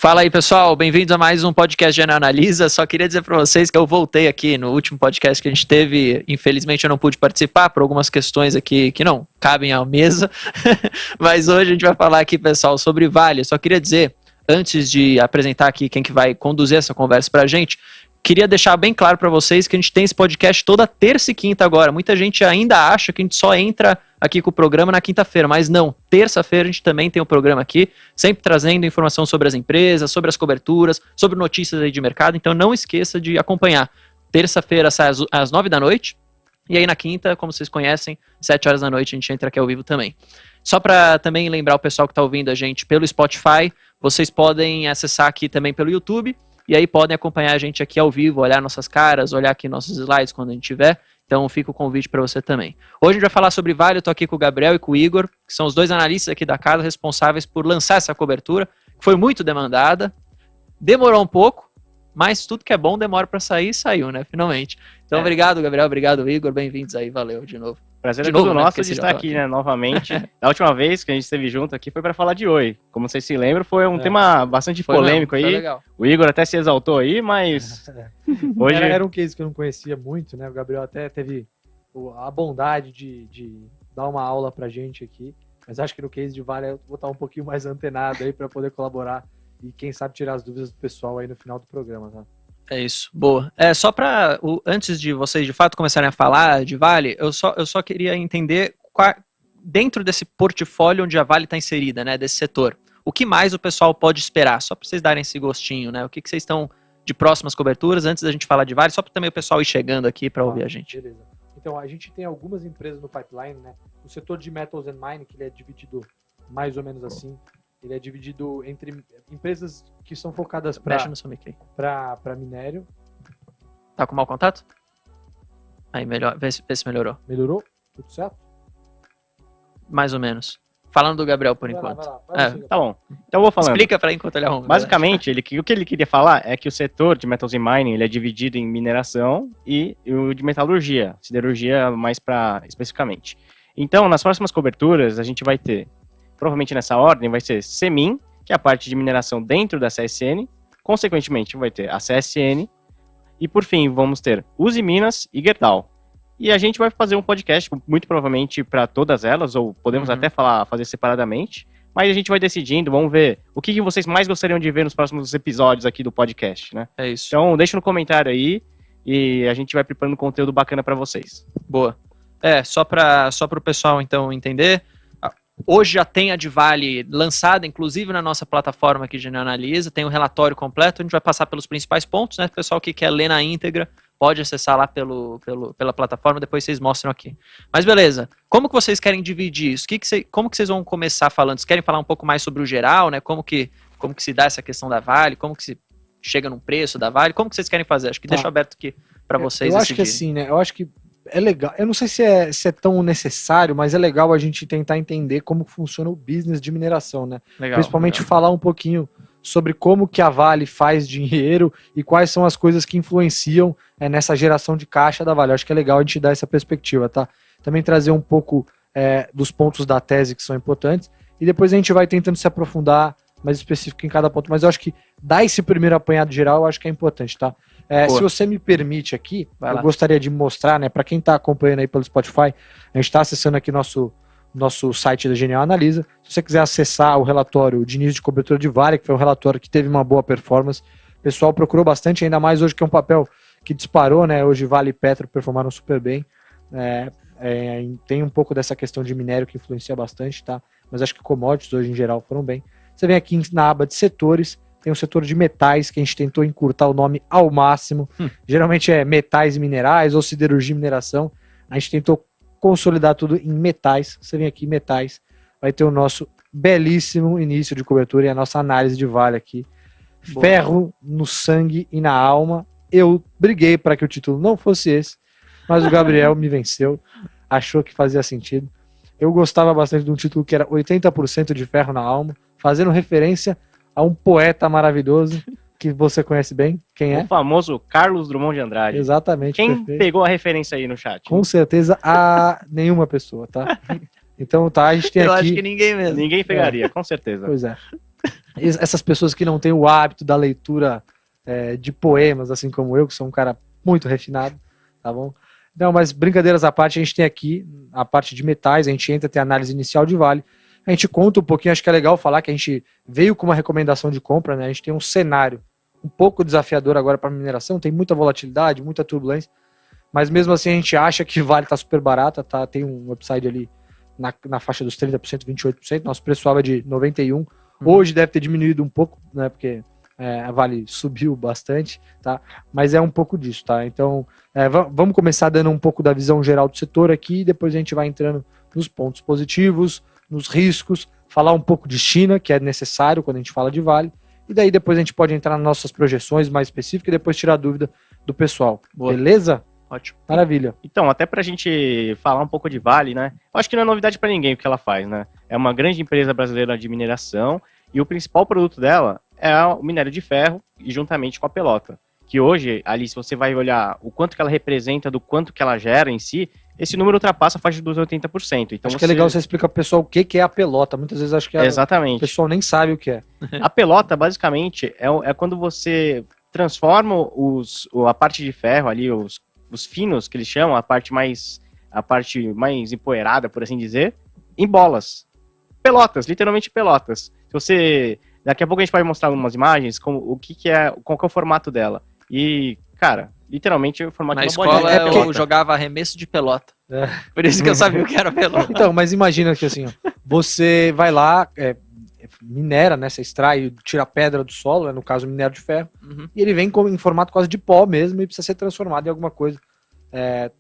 Fala aí, pessoal, bem-vindos a mais um podcast de Analisa. Só queria dizer para vocês que eu voltei aqui no último podcast que a gente teve. Infelizmente eu não pude participar por algumas questões aqui que não cabem à mesa. Mas hoje a gente vai falar aqui, pessoal, sobre Vale. Só queria dizer, antes de apresentar aqui quem que vai conduzir essa conversa pra gente, queria deixar bem claro para vocês que a gente tem esse podcast toda terça e quinta agora. Muita gente ainda acha que a gente só entra aqui com o programa na quinta-feira, mas não. Terça-feira a gente também tem um programa aqui, sempre trazendo informação sobre as empresas, sobre as coberturas, sobre notícias aí de mercado. Então não esqueça de acompanhar. Terça-feira sai às 9 da noite. E aí na quinta, como vocês conhecem, 7 horas da noite a gente entra aqui ao vivo também. Só para também lembrar o pessoal que está ouvindo a gente pelo Spotify, vocês podem acessar aqui também pelo YouTube. E aí podem acompanhar a gente aqui ao vivo, olhar nossas caras, olhar aqui nossos slides quando a gente tiver. Então fica o convite para você também. Hoje a gente vai falar sobre Vale, eu estou aqui com o Gabriel e com o Igor, que são os dois analistas aqui da casa responsáveis por lançar essa cobertura, que foi muito demandada, demorou um pouco, mas tudo que é bom demora para sair e saiu, né, finalmente. Então obrigado, Gabriel, obrigado, Igor, bem-vindos aí, valeu de novo. Prazer é todo nosso de estar aqui, né, novamente. A última vez que a gente esteve junto aqui foi para falar de Oi. Como vocês se lembram, foi um tema bastante polêmico aí. Legal. O Igor até se exaltou aí, mas hoje... Era um case que eu não conhecia muito, né? O Gabriel até teve a bondade de dar uma aula pra gente aqui. Mas acho que no case de Vale eu vou estar um pouquinho mais antenado aí para poder colaborar e quem sabe tirar as dúvidas do pessoal aí no final do programa, tá? É isso, boa. Só para, antes de vocês de fato começarem a falar de Vale, eu só queria entender, dentro desse portfólio onde a Vale está inserida, né, desse setor, o que mais o pessoal pode esperar? Só para vocês darem esse gostinho, né? O que vocês estão de próximas coberturas, antes da gente falar de Vale, só para também o pessoal ir chegando aqui para ouvir a gente. Beleza. Então, a gente tem algumas empresas no pipeline, né? O setor de Metals and Mining, que ele é dividido mais ou menos assim, ele é dividido entre empresas que são focadas para minério. Tá com mau contato? Aí, melhor, vê se melhorou. Melhorou? Tudo certo? Mais ou menos. Falando do Gabriel por enquanto. Vai lá. Tá bom. Então eu vou falando. Explica para enquanto ele arruma. Basicamente, o que ele queria falar é que o setor de Metals and Mining ele é dividido em mineração e o de metalurgia, siderurgia mais especificamente. Então, nas próximas coberturas, a gente vai ter, provavelmente nessa ordem, vai ser Semin, que é a parte de mineração dentro da CSN, consequentemente vai ter a CSN, e por fim vamos ter Uzi Minas e Gerdau. E a gente vai fazer um podcast, muito provavelmente para todas elas, ou podemos até fazer separadamente, mas a gente vai decidindo, vamos ver o que vocês mais gostariam de ver nos próximos episódios aqui do podcast, né? É isso. Então deixa no comentário aí, e a gente vai preparando conteúdo bacana para vocês. Boa. Só para o pessoal então entender, hoje já tem a de Vale lançada, inclusive na nossa plataforma aqui de Analisa, tem um relatório completo, a gente vai passar pelos principais pontos, né? O pessoal que quer ler na íntegra pode acessar lá pela plataforma, depois vocês mostram aqui. Mas beleza, como que vocês querem dividir isso? Como que vocês vão começar falando? Vocês querem falar um pouco mais sobre o geral, né? Como que se dá essa questão da Vale, como que se chega num preço da Vale, como que vocês querem fazer? Acho que deixo aberto aqui para vocês. Eu acho que assim, né? Eu acho que é legal, eu não sei se é tão necessário, mas é legal a gente tentar entender como funciona o business de mineração, né? Legal, principalmente falar um pouquinho sobre como que a Vale faz dinheiro e quais são as coisas que influenciam nessa geração de caixa da Vale. Eu acho que é legal a gente dar essa perspectiva, tá? Também trazer um pouco dos pontos da tese que são importantes e depois a gente vai tentando se aprofundar mais específico em cada ponto, mas eu acho que dar esse primeiro apanhado geral eu acho que é importante, tá? Se você me permite aqui, eu gostaria de mostrar, né, para quem está acompanhando aí pelo Spotify, a gente está acessando aqui nosso site da Genial Analisa. Se você quiser acessar o relatório de início de cobertura de Vale, que foi um relatório que teve uma boa performance, o pessoal procurou bastante, ainda mais hoje que é um papel que disparou, né? Hoje Vale e Petro performaram super bem. Tem um pouco dessa questão de minério que influencia bastante, tá? Mas acho que commodities hoje em geral foram bem. Você vem aqui na aba de setores, tem o setor de metais, que a gente tentou encurtar o nome ao máximo. Geralmente é metais e minerais, ou siderurgia e mineração. A gente tentou consolidar tudo em metais. Você vem aqui, metais, vai ter o nosso belíssimo início de cobertura e a nossa análise de Vale aqui. Boa. Ferro no sangue e na alma. Eu briguei para que o título não fosse esse, mas o Gabriel me venceu, achou que fazia sentido. Eu gostava bastante de um título que era 80% de ferro na alma, fazendo referência a um poeta maravilhoso que você conhece bem. Quem é? O famoso Carlos Drummond de Andrade. Exatamente. Quem perfeito. Pegou a referência aí no chat? Com certeza a nenhuma pessoa, tá? Então tá, a gente tem aqui... Eu acho que ninguém mesmo. Ninguém pegaria, com certeza. Pois é. essas pessoas que não têm o hábito da leitura de poemas, assim como eu, que sou um cara muito refinado, tá bom? Não, mas brincadeiras à parte, a gente tem aqui a parte de metais, a gente entra, tem a análise inicial de Vale, a gente conta um pouquinho, acho que é legal falar que a gente veio com uma recomendação de compra, né? A gente tem um cenário um pouco desafiador agora para mineração, tem muita volatilidade, muita turbulência, mas mesmo assim a gente acha que Vale tá super barata, tá? Tem um upside ali na faixa dos 30%, 28%, nosso preço é de 91%, hoje deve ter diminuído um pouco, né? Porque a Vale subiu bastante, tá? Mas é um pouco disso, tá? Então, vamos começar dando um pouco da visão geral do setor aqui, e depois a gente vai entrando nos pontos positivos, nos riscos, falar um pouco de China, que é necessário quando a gente fala de Vale, e daí depois a gente pode entrar nas nossas projeções mais específicas e depois tirar a dúvida do pessoal. Boa. Beleza? Ótimo. Maravilha. Então, até pra gente falar um pouco de Vale, né? Eu acho que não é novidade para ninguém o que ela faz, né? É uma grande empresa brasileira de mineração, e o principal produto dela é o minério de ferro, e juntamente com a pelota. Que hoje, ali, se você vai olhar o quanto que ela representa, do quanto que ela gera em si, esse número ultrapassa a faixa dos 80%. Então, acho que é legal você explicar pro pessoal o que é a pelota. Muitas vezes acho que exatamente. O pessoal nem sabe o que é. A pelota, basicamente, é quando você transforma a parte de ferro ali, os finos, que eles chamam, a parte mais empoeirada, por assim dizer, em bolas. Pelotas, literalmente pelotas. Se você... Daqui a pouco a gente vai mostrar algumas imagens, qual que é o formato dela. E, cara, literalmente o formato de uma bolinha. Na escola eu jogava arremesso de pelota. Por isso que eu sabia o que era pelota. Então, mas imagina que assim, ó, você vai lá, minera, né? Você extrai, tira a pedra do solo, né, no caso minério de ferro, e ele vem em formato quase de pó mesmo e precisa ser transformado em alguma coisa.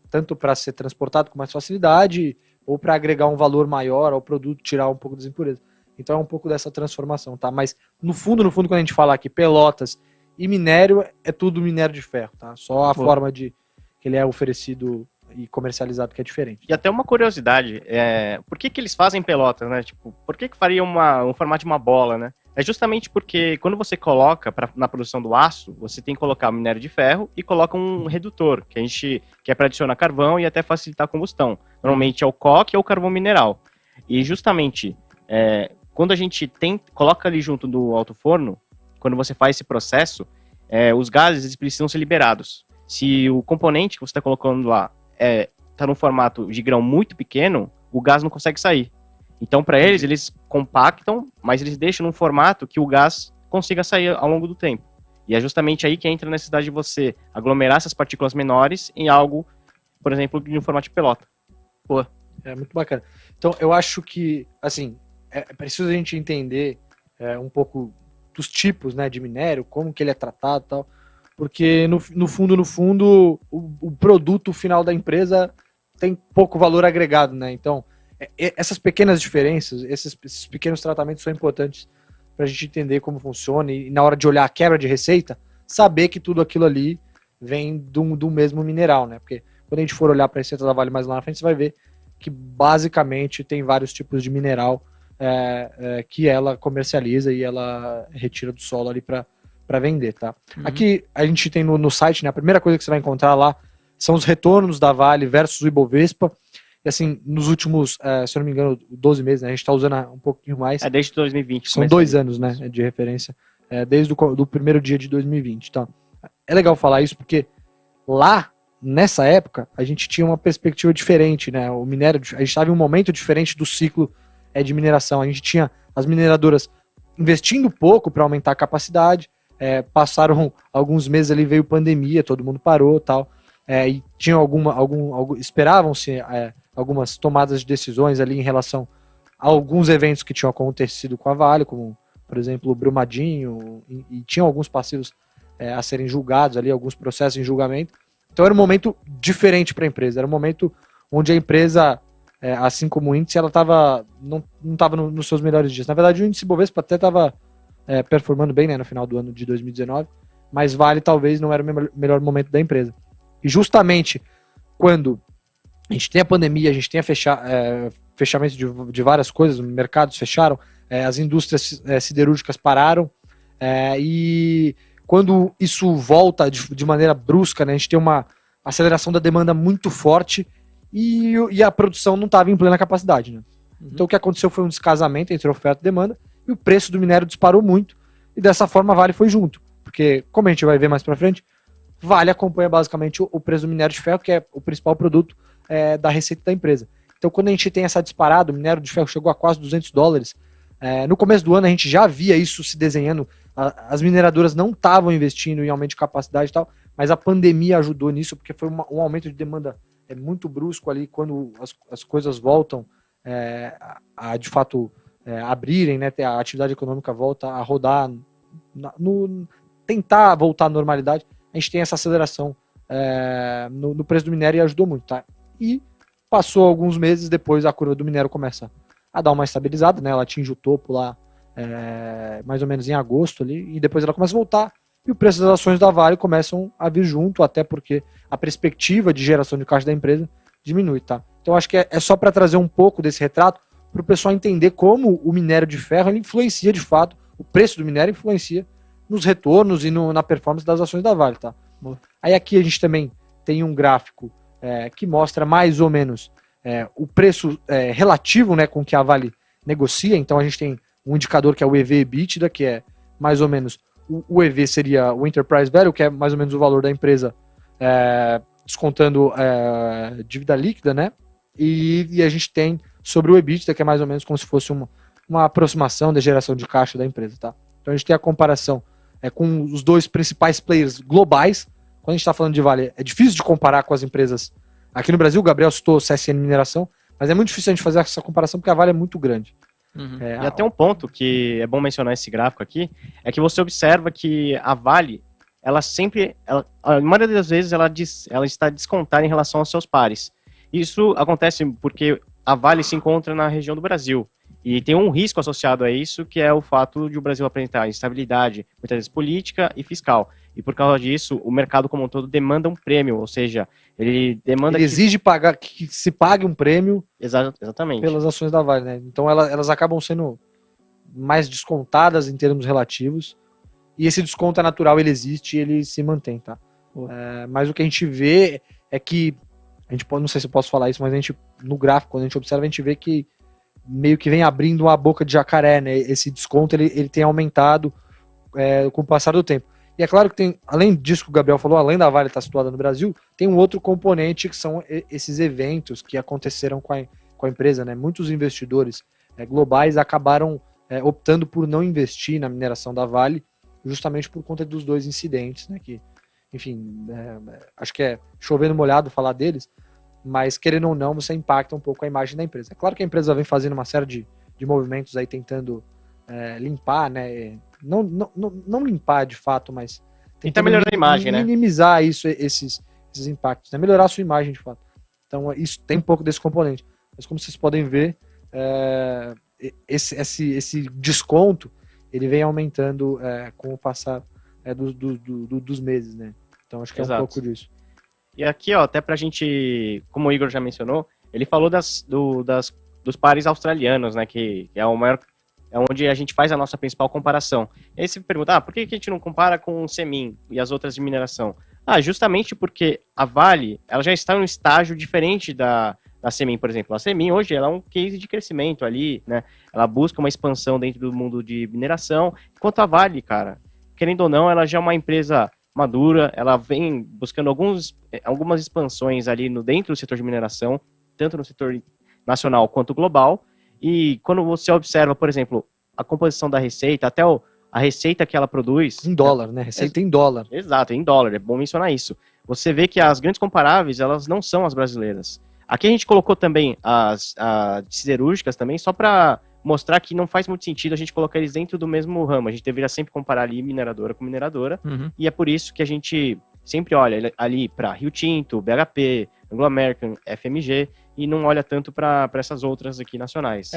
Tanto para ser transportado com mais facilidade ou para agregar um valor maior ao produto, tirar um pouco das impurezas. Então é um pouco dessa transformação, tá? Mas no fundo, quando a gente fala aqui pelotas e minério, é tudo minério de ferro, tá? Só a forma que ele é oferecido e comercializado que é diferente. E até uma curiosidade, por que eles fazem pelotas, né? Tipo, por que faria um formato de uma bola, né? É justamente porque quando você coloca na produção do aço, você tem que colocar o minério de ferro e coloca um redutor, que é para adicionar carvão e até facilitar a combustão. Normalmente é o coque ou o carvão mineral. E justamente, quando a gente coloca ali junto do alto forno, quando você faz esse processo, os gases eles precisam ser liberados. Se o componente que você está colocando lá está num formato de grão muito pequeno, o gás não consegue sair. Então, para eles compactam, mas eles deixam num formato que o gás consiga sair ao longo do tempo. E é justamente aí que entra a necessidade de você aglomerar essas partículas menores em algo, por exemplo, de um formato de pelota. Pô, é muito bacana. Então, eu acho que, assim, é preciso a gente entender um pouco dos tipos, né, de minério, como que ele é tratado e tal, porque no fundo, o produto final da empresa tem pouco valor agregado, né? Então, essas pequenas diferenças, esses pequenos tratamentos são importantes para a gente entender como funciona e na hora de olhar a quebra de receita, saber que tudo aquilo ali vem do mesmo mineral, né? Porque quando a gente for olhar para a receita da Vale mais lá na frente, você vai ver que basicamente tem vários tipos de mineral que ela comercializa e ela retira do solo ali para vender, tá? Aqui a gente tem no site, né? A primeira coisa que você vai encontrar lá são os retornos da Vale versus o Ibovespa. E assim, nos últimos, se eu não me engano, 12 meses, né? A gente está usando um pouquinho mais. Desde 2020. São 2 anos, né? De referência. Desde do primeiro dia de 2020. Então, é legal falar isso porque lá, nessa época, a gente tinha uma perspectiva diferente, né? O minério, a gente estava em um momento diferente do ciclo de mineração. A gente tinha as mineradoras investindo pouco para aumentar a capacidade. Passaram alguns meses ali, veio pandemia, todo mundo parou e tal. E tinha esperavam-se algumas tomadas de decisões ali em relação a alguns eventos que tinham acontecido com a Vale, como, por exemplo, o Brumadinho, e tinham alguns passivos a serem julgados ali, alguns processos em julgamento. Então era um momento diferente para a empresa, era um momento onde a empresa, assim como o índice, ela não estava nos seus melhores dias. Na verdade, o índice Bovespa até estava performando bem, né, no final do ano de 2019, mas Vale talvez não era o melhor momento da empresa. E justamente quando a gente tem a pandemia, a gente tem fechamento de várias coisas, os mercados fecharam, as indústrias siderúrgicas pararam, e quando isso volta de maneira brusca, né, a gente tem uma aceleração da demanda muito forte e a produção não estava em plena capacidade. Né? Então o que aconteceu foi um descasamento entre oferta e demanda, e o preço do minério disparou muito, e dessa forma a Vale foi junto, porque, como a gente vai ver mais para frente, Vale acompanha basicamente o preço do minério de ferro, que é o principal produto da receita da empresa. Então, quando a gente tem essa disparada, o minério de ferro chegou a quase $200, no começo do ano a gente já via isso se desenhando, as mineradoras não estavam investindo em aumento de capacidade e tal, mas a pandemia ajudou nisso, porque foi um aumento de demanda muito brusco ali, quando as coisas voltam de fato abrirem, né, a atividade econômica volta a rodar, tentar voltar à normalidade, a gente tem essa aceleração no preço do minério e ajudou muito, tá? E passou alguns meses, depois a curva do minério começa a dar uma estabilizada, né? Ela atinge o topo lá mais ou menos em agosto ali, e depois ela começa a voltar, e o preço das ações da Vale começam a vir junto, até porque a perspectiva de geração de caixa da empresa diminui, tá? Então acho que é só para trazer um pouco desse retrato, para o pessoal entender como o minério de ferro ele influencia de fato, o preço do minério influencia nos retornos e na performance das ações da Vale, tá? Aí aqui a gente também tem um gráfico que mostra mais ou menos o preço relativo, né, com que a Vale negocia. Então a gente tem um indicador que é o EV/EBITDA, que é mais ou menos o EV seria o Enterprise Value, que é mais ou menos o valor da empresa descontando dívida líquida, né? E a gente tem sobre o EBITDA, que é mais ou menos como se fosse uma aproximação da geração de caixa da empresa, tá? Então a gente tem a comparação com os dois principais players globais. Quando a gente está falando de Vale, é difícil de comparar com as empresas aqui no Brasil. O Gabriel citou CSN Mineração, mas é muito difícil a gente fazer essa comparação porque a Vale é muito grande. Uhum. E até um ponto que é bom mencionar esse gráfico aqui, é que você observa que a Vale, ela sempre, a maioria das vezes, ela está descontada em relação aos seus pares. Isso acontece porque a Vale se encontra na região do Brasil. E tem um risco associado a isso, que é o fato de o Brasil apresentar instabilidade, muitas vezes política e fiscal. E por causa disso, o mercado como um todo demanda um prêmio, ou seja, ele exige que se pague um prêmio exatamente pelas ações da Vale, né? Então elas acabam sendo mais descontadas em termos relativos, e esse desconto é natural, ele existe e ele se mantém, tá? Mas o que a gente vê é que, a gente pode, não sei se eu posso falar isso, mas a gente, no gráfico, quando a gente observa, a gente vê que meio que vem abrindo uma boca de jacaré, né? Esse desconto ele tem aumentado com o passar do tempo. E é claro que tem, além disso que o Gabriel falou, além da Vale estar situada no Brasil, tem um outro componente que são esses eventos que aconteceram com a empresa, né? Muitos investidores globais acabaram optando por não investir na mineração da Vale, justamente por conta dos dois incidentes, né? Que, enfim, acho que é chovendo molhado falar deles, mas querendo ou não, você impacta um pouco a imagem da empresa. É claro que a empresa vem fazendo uma série de movimentos aí tentando limpar, né? Não limpar de fato, mas tentar melhorar a imagem, né? Minimizar esses impactos, né? Melhorar a sua imagem de fato. Então isso tem um pouco desse componente. Mas como vocês podem ver, esse desconto ele vem aumentando com o passar dos meses, né? Então acho que é um pouco disso. E aqui, ó, até pra gente, como o Igor já mencionou, ele falou dos pares australianos, né, que é o maior, é onde a gente faz a nossa principal comparação. E aí você pergunta, por que a gente não compara com o Semin e as outras de mineração? Justamente porque a Vale, ela já está em um estágio diferente da Semin, por exemplo. A Semin hoje ela é um case de crescimento ali, né, ela busca uma expansão dentro do mundo de mineração, enquanto a Vale, cara, querendo ou não, ela já é uma empresa madura, ela vem buscando algumas expansões ali dentro do setor de mineração, tanto no setor nacional quanto global, e quando você observa, por exemplo, a composição da receita, até a receita que ela produz... Em dólar, né? Receita em dólar. Exato, em dólar, é bom mencionar isso. Você vê que as grandes comparáveis, elas não são as brasileiras. Aqui a gente colocou também as siderúrgicas também, só para mostrar que não faz muito sentido a gente colocar eles dentro do mesmo ramo. A gente deveria sempre comparar ali mineradora com mineradora. Uhum. E é por isso que a gente sempre olha ali para Rio Tinto, BHP, Anglo American, FMG, e não olha tanto para essas outras aqui nacionais.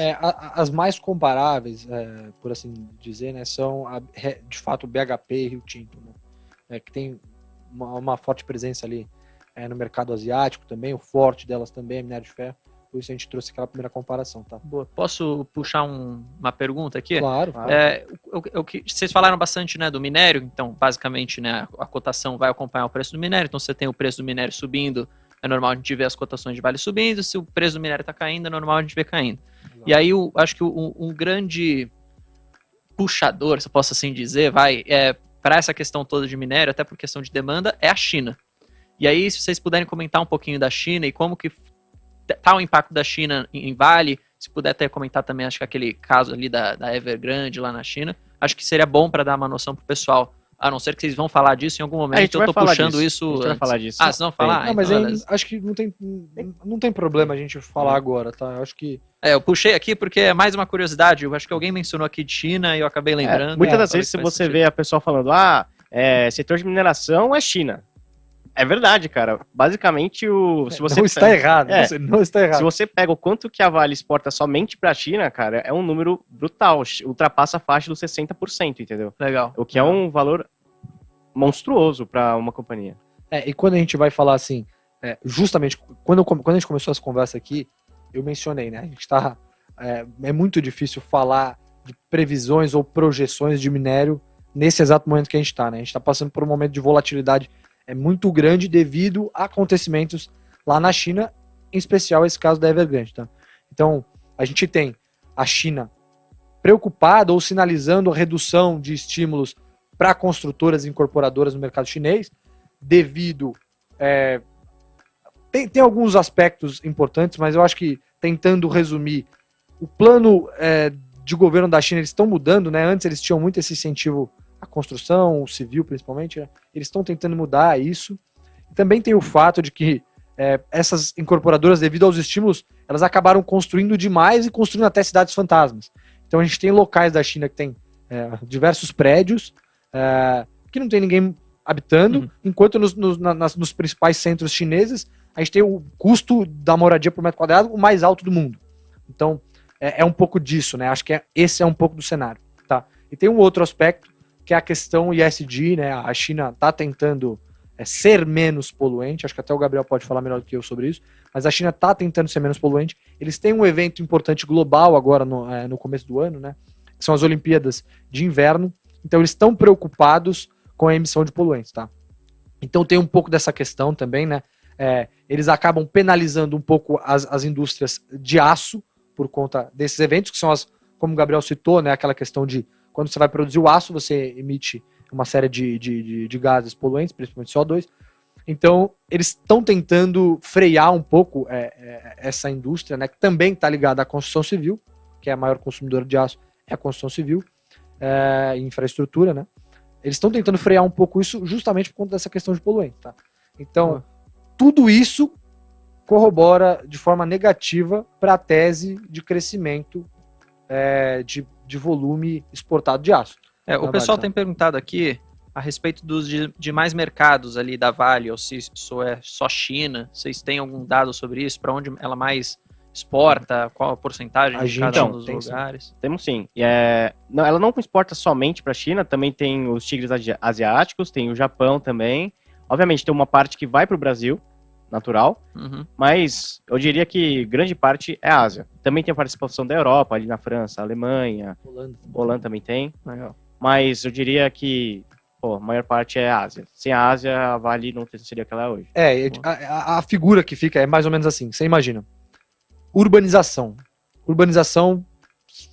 As mais comparáveis, por assim dizer, né, são de fato BHP e Rio Tinto, né, que tem uma forte presença ali no mercado asiático também. O forte delas também é minério de ferro. Por isso a gente trouxe aquela primeira comparação, tá? Boa. Posso puxar uma pergunta aqui? Claro. Vocês falaram bastante, né, do minério, então basicamente, né, a cotação vai acompanhar o preço do minério, então você tem o preço do minério subindo, é normal a gente ver as cotações de Vale subindo, se o preço do minério está caindo, é normal a gente ver caindo. Exato. E aí acho que um grande puxador, se eu posso assim dizer, para essa questão toda de minério, até por questão de demanda, é a China. E aí, se vocês puderem comentar um pouquinho da China e como que tá o impacto da China em Vale, se puder até comentar também, acho que aquele caso ali da Evergrande lá na China, acho que seria bom para dar uma noção pro pessoal, a não ser que vocês vão falar disso em algum momento, eu tô puxando isso. A gente vai falar disso. Vocês vão falar? Não, mas acho que não tem problema a gente falar agora, tá? Eu acho que... eu puxei aqui porque é mais uma curiosidade, eu acho que alguém mencionou aqui de China e eu acabei lembrando. Muitas das vezes, se você vê a pessoa falando, setor de mineração é China. É verdade, cara. Basicamente, se você não está errado. Você não está errado. Se você pega o quanto que a Vale exporta somente para a China, cara, é um número brutal. Ultrapassa a faixa dos 60%, entendeu? Legal. O que é um valor monstruoso para uma companhia. E quando a gente vai falar assim, justamente, quando a gente começou essa conversa aqui, eu mencionei, né? A gente tá... é muito difícil falar de previsões ou projeções de minério nesse exato momento que a gente está, né? A gente está passando por um momento de volatilidade muito grande devido a acontecimentos lá na China, em especial esse caso da Evergrande, tá? Então, a gente tem a China preocupada ou sinalizando a redução de estímulos para construtoras e incorporadoras no mercado chinês, devido... Tem alguns aspectos importantes, mas eu acho que, tentando resumir, o plano de governo da China, eles estão mudando, né? Antes eles tinham muito esse incentivo à construção, o civil principalmente, né? Eles estão tentando mudar isso. Também tem o fato de que essas incorporadoras, devido aos estímulos, elas acabaram construindo demais e construindo até cidades fantasmas. Então a gente tem locais da China que tem diversos prédios que não tem ninguém habitando, enquanto nos principais centros chineses a gente tem o custo da moradia por metro quadrado o mais alto do mundo. Então é um pouco disso, né? Acho que esse é um pouco do cenário, tá? E tem um outro aspecto que é a questão ESG, né? A China está tentando ser menos poluente, acho que até o Gabriel pode falar melhor do que eu sobre isso, mas a China está tentando ser menos poluente. Eles têm um evento importante global agora no começo do ano, né? Que são as Olimpíadas de Inverno. Então eles estão preocupados com a emissão de poluentes, tá? Então tem um pouco dessa questão também, né? Eles acabam penalizando um pouco as indústrias de aço por conta desses eventos, que são como o Gabriel citou, né? Aquela questão de quando você vai produzir o aço, você emite uma série de gases poluentes, principalmente CO2. Então, eles estão tentando frear um pouco essa indústria, né, que também está ligada à construção civil, que é a maior consumidora de aço, é a construção civil, e infraestrutura, né? Eles estão tentando frear um pouco isso justamente por conta dessa questão de poluente, tá? Então, tudo isso corrobora de forma negativa para a tese de crescimento de volume exportado de aço. O pessoal tem perguntado aqui a respeito dos demais mercados ali da Vale, ou se isso é só China, vocês têm algum dado sobre isso? Para onde ela mais exporta? Qual a porcentagem de cada um dos lugares? Sim. Temos sim. Ela não exporta somente para a China, também tem os tigres asiáticos, tem o Japão também. Obviamente tem uma parte que vai para o Brasil, natural, mas eu diria que grande parte é a Ásia. Também tem a participação da Europa, ali na França, Alemanha, Holanda também tem. Legal. Mas eu diria que a maior parte é a Ásia. Sem a Ásia, a Vale não seria o que ela é hoje. A figura que fica é mais ou menos assim, você imagina. Urbanização. Urbanização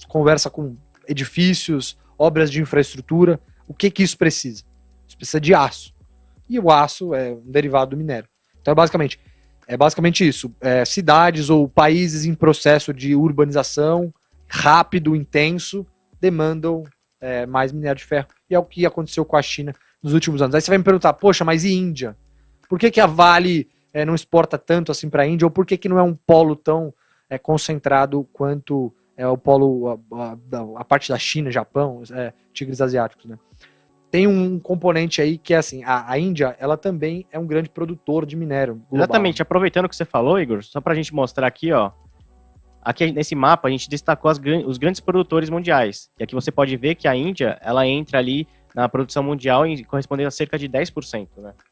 conversa com edifícios, obras de infraestrutura. O que isso precisa? Isso precisa de aço. E o aço é um derivado do minério. Então é basicamente isso. Cidades ou países em processo de urbanização rápido, intenso, demandam mais minério de ferro. E é o que aconteceu com a China nos últimos anos. Aí você vai me perguntar, poxa, mas e Índia? Por que a Vale não exporta tanto assim para a Índia? Ou por que não é um polo tão concentrado quanto o polo, a parte da China, Japão, tigres asiáticos, né? Tem um componente aí que é assim, a Índia, ela também é um grande produtor de minério global. Exatamente, aproveitando o que você falou, Igor, só pra gente mostrar aqui, ó, aqui nesse mapa a gente destacou os grandes produtores mundiais, e aqui você pode ver que a Índia, ela entra ali na produção mundial correspondendo a cerca de 10%,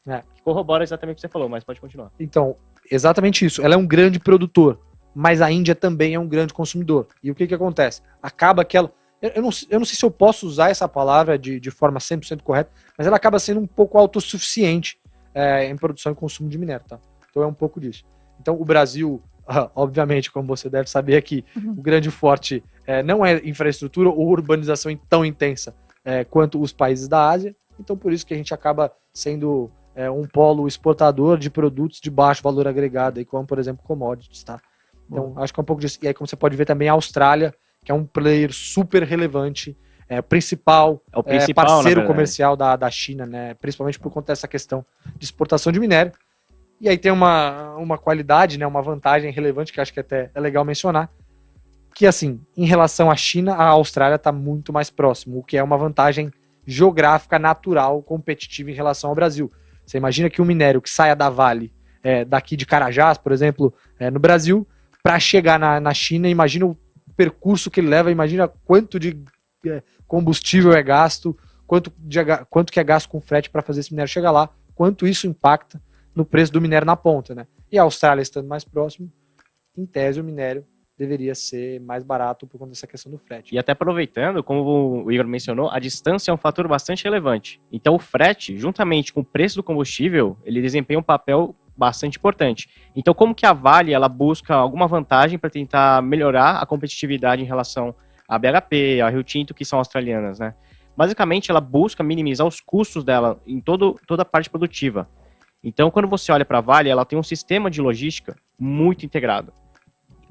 né? Que corrobora exatamente o que você falou, mas pode continuar. Então, exatamente isso, ela é um grande produtor, mas a Índia também é um grande consumidor. E o que acontece? Acaba que ela... Eu não sei se eu posso usar essa palavra de forma 100% correta, mas ela acaba sendo um pouco autossuficiente em produção e consumo de minério, tá? Então é um pouco disso. Então o Brasil, obviamente, como você deve saber aqui, o grande forte não é infraestrutura ou urbanização tão intensa quanto os países da Ásia. Então, por isso que a gente acaba sendo um polo exportador de produtos de baixo valor agregado, aí, como, por exemplo, commodities, tá? Então, acho que é um pouco disso. E aí, como você pode ver também, a Austrália, que é um player super relevante, principal parceiro comercial da China, né? Principalmente por conta dessa questão de exportação de minério. E aí tem uma qualidade, né? Uma vantagem relevante, que acho que até é legal mencionar, que, assim, em relação à China, a Austrália está muito mais próximo, o que é uma vantagem geográfica, natural, competitiva em relação ao Brasil. Você imagina que um minério que saia da Vale, daqui de Carajás, por exemplo, no Brasil, para chegar na China, imagina o percurso que ele leva, imagina quanto de combustível é gasto, quanto que é gasto com frete para fazer esse minério chegar lá, quanto isso impacta no preço do minério na ponta, né? E a Austrália estando mais próximo, em tese o minério deveria ser mais barato por conta dessa questão do frete. E até aproveitando, como o Igor mencionou, a distância é um fator bastante relevante. Então o frete, juntamente com o preço do combustível, ele desempenha um papel bastante importante. Então como que a Vale ela busca alguma vantagem para tentar melhorar a competitividade em relação à BHP, à Rio Tinto, que são australianas, né? Basicamente ela busca minimizar os custos dela em toda a parte produtiva. Então quando você olha para a Vale, ela tem um sistema de logística muito integrado.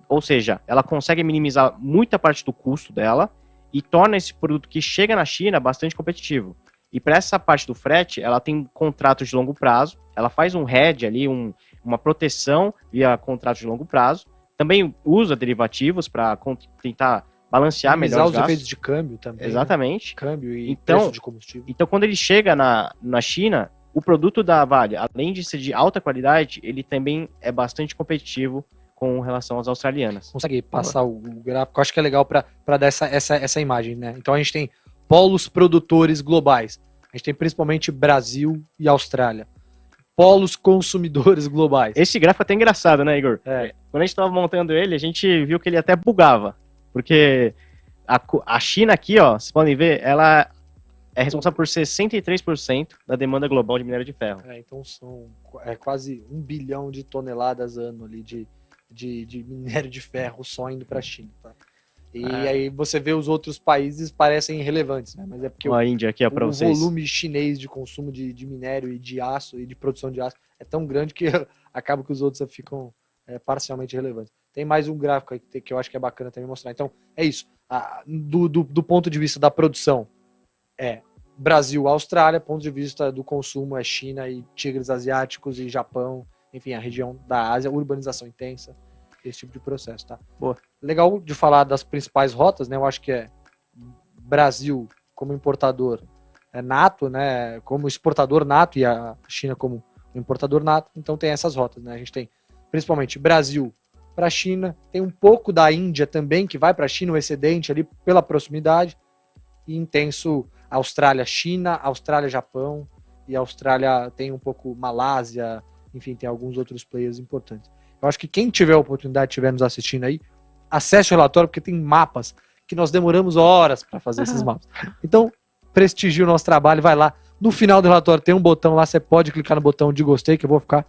Ou seja, ela consegue minimizar muita parte do custo dela e torna esse produto que chega na China bastante competitivo. E para essa parte do frete, ela tem contratos de longo prazo, ela faz um hedge ali, uma proteção via contratos de longo prazo, também usa derivativos para tentar balancear melhor os efeitos de câmbio também. Exatamente. Né? Câmbio e preço de combustível. Então, quando ele chega na China, o produto da Vale, além de ser de alta qualidade, ele também é bastante competitivo com relação às australianas. Consegue passar o gráfico? Acho que é legal para dar essa imagem, né? Então a gente tem polos produtores globais. A gente tem principalmente Brasil e Austrália. Polos consumidores globais. Esse gráfico é até engraçado, né, Igor? Quando a gente estava montando ele, a gente viu que ele até bugava. Porque a China aqui, ó, vocês podem ver, ela é responsável por 63% da demanda global de minério de ferro. Então são quase 1 bilhão de toneladas ano ali de minério de ferro só indo para a China, tá? E aí você vê os outros países parecem irrelevantes, né? Mas é porque a Índia aqui é para vocês. O volume chinês de consumo de minério e de aço e de produção de aço é tão grande que acaba que os outros ficam parcialmente relevantes. Tem mais um gráfico aí que eu acho que é bacana também mostrar. Então, é isso. Do ponto de vista da produção, Brasil, Austrália. Ponto de vista do consumo, é China e tigres asiáticos e Japão. Enfim, a região da Ásia, urbanização intensa, esse tipo de processo, tá? Boa. Legal de falar das principais rotas, né? Eu acho que Brasil como importador nato, né? Como exportador nato e a China como importador nato. Então tem essas rotas, né? A gente tem principalmente Brasil para a China, tem um pouco da Índia também que vai para a China, o excedente ali pela proximidade, e intenso Austrália-China, Austrália-Japão, e a Austrália tem um pouco Malásia. Enfim, tem alguns outros players importantes. Eu acho que quem tiver a oportunidade, estiver nos assistindo aí, acesse o relatório, porque tem mapas que nós demoramos horas para fazer esses mapas. Então, prestigie o nosso trabalho, vai lá. No final do relatório tem um botão lá, você pode clicar no botão de gostei, que eu vou ficar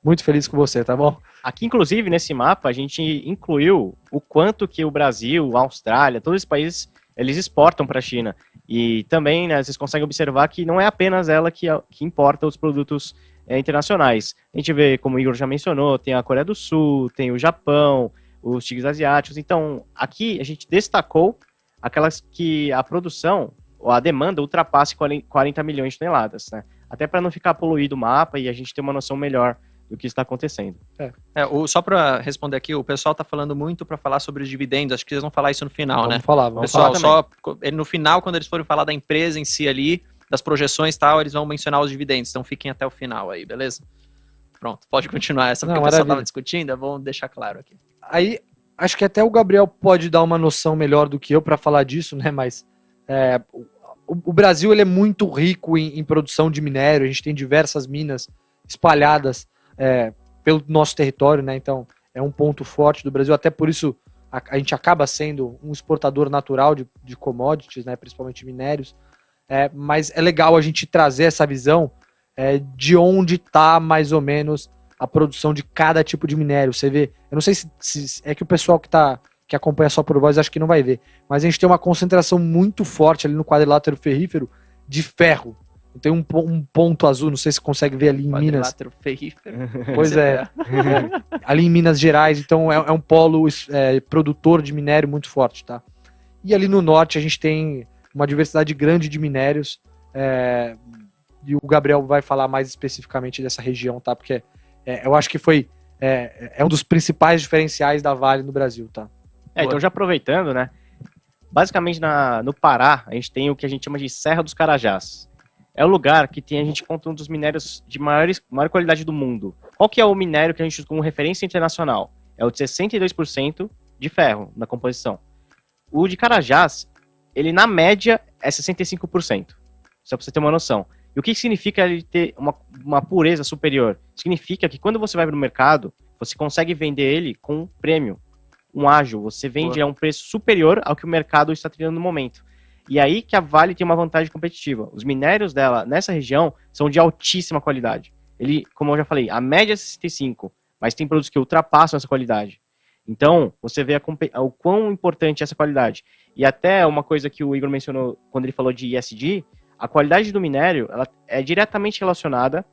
muito feliz com você, tá bom? Aqui, inclusive, nesse mapa, a gente incluiu o quanto que o Brasil, a Austrália, todos esses países, eles exportam para a China. E também, né, vocês conseguem observar que não é apenas ela que importa os produtos internacionais. A gente vê, como o Igor já mencionou, tem a Coreia do Sul, tem o Japão, os tigres asiáticos. Então, aqui a gente destacou aquelas que a produção, ou a demanda, ultrapasse 40 milhões de toneladas, né? Até para não ficar poluído o mapa e a gente ter uma noção melhor do que está acontecendo. Só para responder aqui, o pessoal está falando muito para falar sobre os dividendos, acho que eles vão falar isso no final, vamos né? Falar, pessoal, só no final, quando eles forem falar da empresa em si ali, das projeções e tal, eles vão mencionar os dividendos, então fiquem até o final aí, beleza? Pronto, pode continuar essa, porque o pessoal estava discutindo, vamos deixar claro aqui. Aí, acho que até o Gabriel pode dar uma noção melhor do que eu para falar disso, né, mas o Brasil ele é muito rico em produção de minério, a gente tem diversas minas espalhadas pelo nosso território, né, então é um ponto forte do Brasil, até por isso a gente acaba sendo um exportador natural de commodities, né, principalmente minérios. Mas é legal a gente trazer essa visão de onde está mais ou menos a produção de cada tipo de minério. Você vê, eu não sei se é que o pessoal que acompanha só por voz acho que não vai ver, mas a gente tem uma concentração muito forte ali no quadrilátero ferrífero de ferro. Tem um ponto azul, não sei se você consegue ver ali em Minas. Ferrífero. Pois é. Ali em Minas Gerais, então é um polo produtor de minério muito forte, tá? E ali no norte a gente tem uma diversidade grande de minérios, e o Gabriel vai falar mais especificamente dessa região, tá? Porque eu acho que é um dos principais diferenciais da Vale no Brasil, tá? Então já aproveitando, né? Basicamente no Pará, a gente tem o que a gente chama de Serra dos Carajás. É o lugar que a gente conta um dos minérios de maior qualidade do mundo. Qual que é o minério que a gente usa como referência internacional? É o de 62% de ferro na composição. O de Carajás, ele na média é 65%. Só para você ter uma noção. E o que significa ele ter uma pureza superior? Significa que quando você vai para o mercado, você consegue vender ele com um prêmio, um ágio. Você vende a um preço superior ao que o mercado está trilhando no momento. E aí que a Vale tem uma vantagem competitiva. Os minérios dela, nessa região, são de altíssima qualidade. Ele, como eu já falei, a média é 65, mas tem produtos que ultrapassam essa qualidade. Então, você vê o quão importante é essa qualidade. E até uma coisa que o Igor mencionou quando ele falou de ESG, a qualidade do minério ela é diretamente relacionada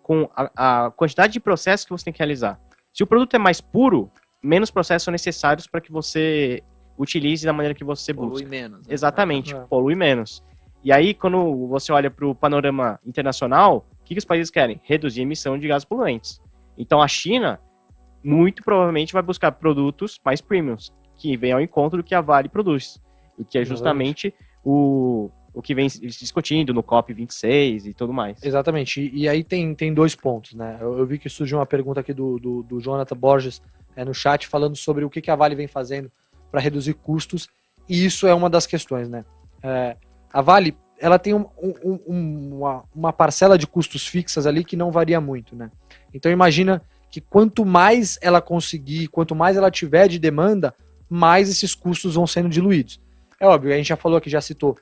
com a quantidade de processos que você tem que realizar. Se o produto é mais puro, menos processos são necessários para que você utilize da maneira que você busca. Polui menos. Né? Exatamente, polui menos. E aí, quando você olha para o panorama internacional, o que os países querem? Reduzir a emissão de gases poluentes. Então, a China, muito provavelmente, vai buscar produtos mais premiums, que vem ao encontro do que a Vale produz. O que é justamente o que vem se discutindo no COP26 e tudo mais. Exatamente. E aí tem dois pontos, né? Eu vi que surgiu uma pergunta aqui do Jonathan Borges no chat, falando sobre o que a Vale vem fazendo para reduzir custos, e isso é uma das questões, né? A Vale, ela tem uma parcela de custos fixas ali que não varia muito, né? Então imagina que quanto mais ela conseguir, quanto mais ela tiver de demanda, mais esses custos vão sendo diluídos. É óbvio, a gente já falou aqui, já citou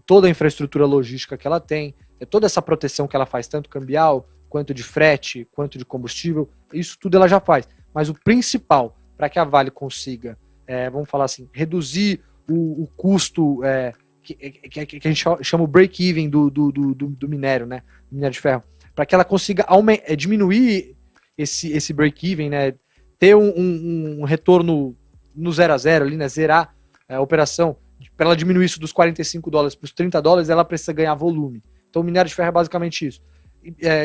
toda a infraestrutura logística que ela tem, toda essa proteção que ela faz, tanto cambial, quanto de frete, quanto de combustível, isso tudo ela já faz. Mas o principal, para que a Vale consiga, vamos falar assim, reduzir o custo que a gente chama o break-even do minério, né? Do minério de ferro, para que ela consiga diminuir esse break-even, né? Ter um retorno no 0 a 0 ali, né? Zerar a operação, para ela diminuir isso dos $45 para os $30, ela precisa ganhar volume. Então o minério de ferro é basicamente isso.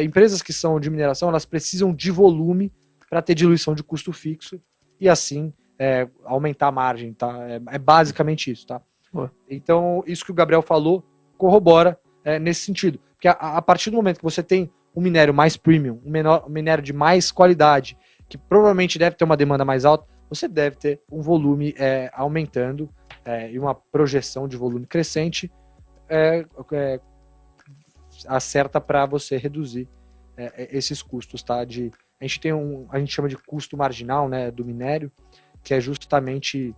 Empresas que são de mineração, elas precisam de volume para ter diluição de custo fixo e assim aumentar a margem, tá? É basicamente isso, tá? Então, isso que o Gabriel falou corrobora nesse sentido. Porque a partir do momento que você tem um minério mais premium, um minério de mais qualidade, que provavelmente deve ter uma demanda mais alta, você deve ter um volume aumentando e uma projeção de volume crescente acerta para você reduzir esses custos, tá? A gente chama de custo marginal, né, do minério, que é justamente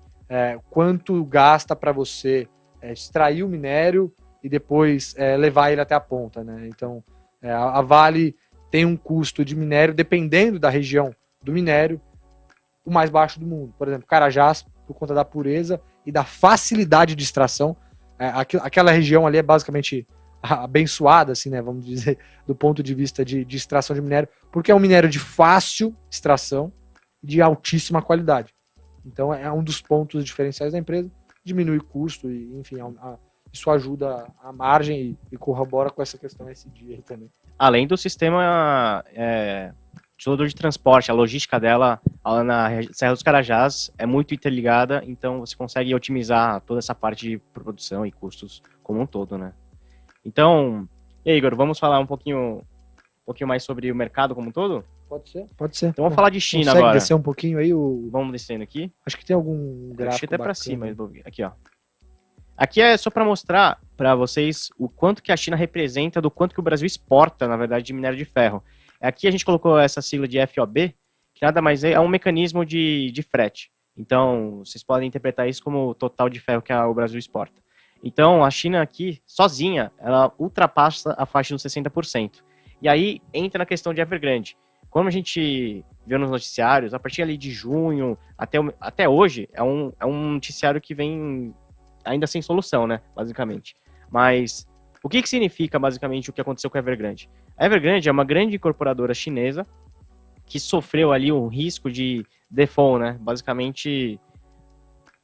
quanto gasta para você extrair o minério e depois levar ele até a ponta, né? Então, a Vale tem um custo de minério, dependendo da região do minério, o mais baixo do mundo. Por exemplo, Carajás, por conta da pureza e da facilidade de extração, aquela região ali é basicamente abençoada, assim, né, vamos dizer, do ponto de vista de extração de minério, porque é um minério de fácil extração e de altíssima qualidade. Então é um dos pontos diferenciais da empresa, diminui o custo e, enfim, isso ajuda a margem e corrobora com essa questão SG aí também. Além do sistema de transporte, a logística dela na Serra dos Carajás é muito interligada, então você consegue otimizar toda essa parte de produção e custos como um todo, né? Então, Igor, vamos falar um pouquinho mais sobre o mercado como um todo? Pode ser. Então vamos falar de China agora. Consegue descer um pouquinho aí? Vamos descendo aqui. Acho que tem algum gráfico Deixa até para cima. Aqui, ó. Aqui é só para mostrar para vocês o quanto que a China representa do quanto que o Brasil exporta, na verdade, de minério de ferro. Aqui a gente colocou essa sigla de FOB, que nada mais é um mecanismo de frete. Então, vocês podem interpretar isso como o total de ferro que o Brasil exporta. Então, a China aqui, sozinha, ela ultrapassa a faixa dos 60%. E aí entra na questão de Evergrande. como a gente viu nos noticiários, a partir ali de junho até hoje, é um noticiário que vem ainda sem solução, né, basicamente. Mas o que significa, basicamente, o que aconteceu com a Evergrande? A Evergrande é uma grande incorporadora chinesa que sofreu ali um risco de default, né, basicamente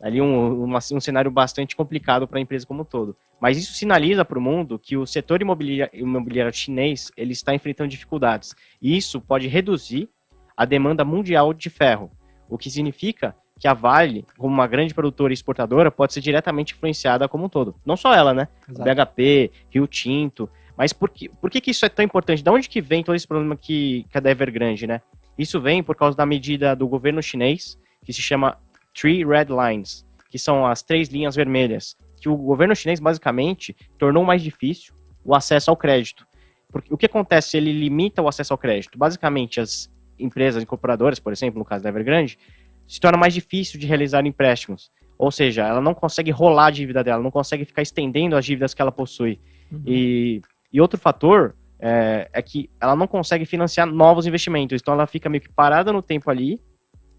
ali um cenário bastante complicado para a empresa como um todo. Mas isso sinaliza para o mundo que o setor imobiliário chinês ele está enfrentando dificuldades. E isso pode reduzir a demanda mundial de ferro, o que significa que a Vale, como uma grande produtora e exportadora, pode ser diretamente influenciada como um todo. Não só ela, né? Exato. BHP, Rio Tinto. Mas por que isso é tão importante? De onde que vem todo esse problema que é da Evergrande, né? Isso vem por causa da medida do governo chinês, que se chama Three Red Lines, que são as 3 linhas vermelhas, que o governo chinês, basicamente, tornou mais difícil o acesso ao crédito. Porque o que acontece se ele limita o acesso ao crédito? Basicamente, as empresas incorporadoras, por exemplo, no caso da Evergrande, se torna mais difícil de realizar empréstimos. Ou seja, ela não consegue rolar a dívida dela, não consegue ficar estendendo as dívidas que ela possui. Uhum. E outro fator é que ela não consegue financiar novos investimentos. Então ela fica meio que parada no tempo ali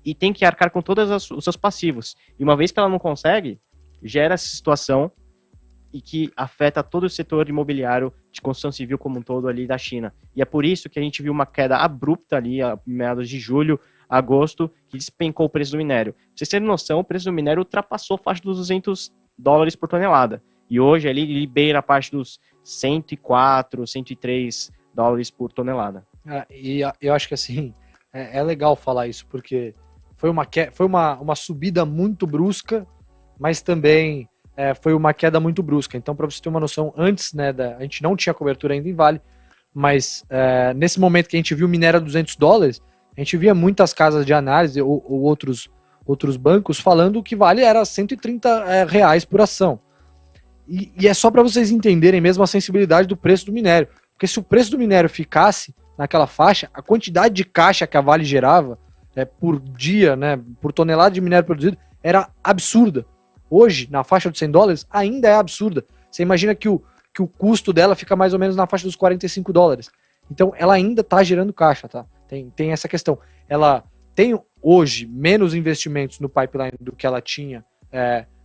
e tem que arcar com todos os seus passivos. E uma vez que ela não consegue, gera essa situação e que afeta todo o setor imobiliário de construção civil como um todo ali da China. E é por isso que a gente viu uma queda abrupta ali, a meados de julho, agosto, que despencou o preço do minério. Pra vocês terem noção, o preço do minério ultrapassou a faixa dos $200 por tonelada. E hoje ele beira a parte dos 104, 103 dólares por tonelada. E eu acho que assim, é legal falar isso, porque foi uma subida muito brusca, mas também foi uma queda muito brusca. Então, para você ter uma noção, antes, né, a gente não tinha cobertura ainda em Vale, mas nesse momento que a gente viu o minério a $200, a gente via muitas casas de análise ou outros bancos falando que Vale era R$130 por ação. E é só para vocês entenderem mesmo a sensibilidade do preço do minério. Porque se o preço do minério ficasse naquela faixa, a quantidade de caixa que a Vale gerava por dia, né, por tonelada de minério produzido, era absurda. Hoje, na faixa de $100, ainda é absurda. Você imagina que o custo dela fica mais ou menos na faixa dos $45. Então, ela ainda está gerando caixa, tá? Tem essa questão. Ela tem hoje menos investimentos no pipeline do que ela tinha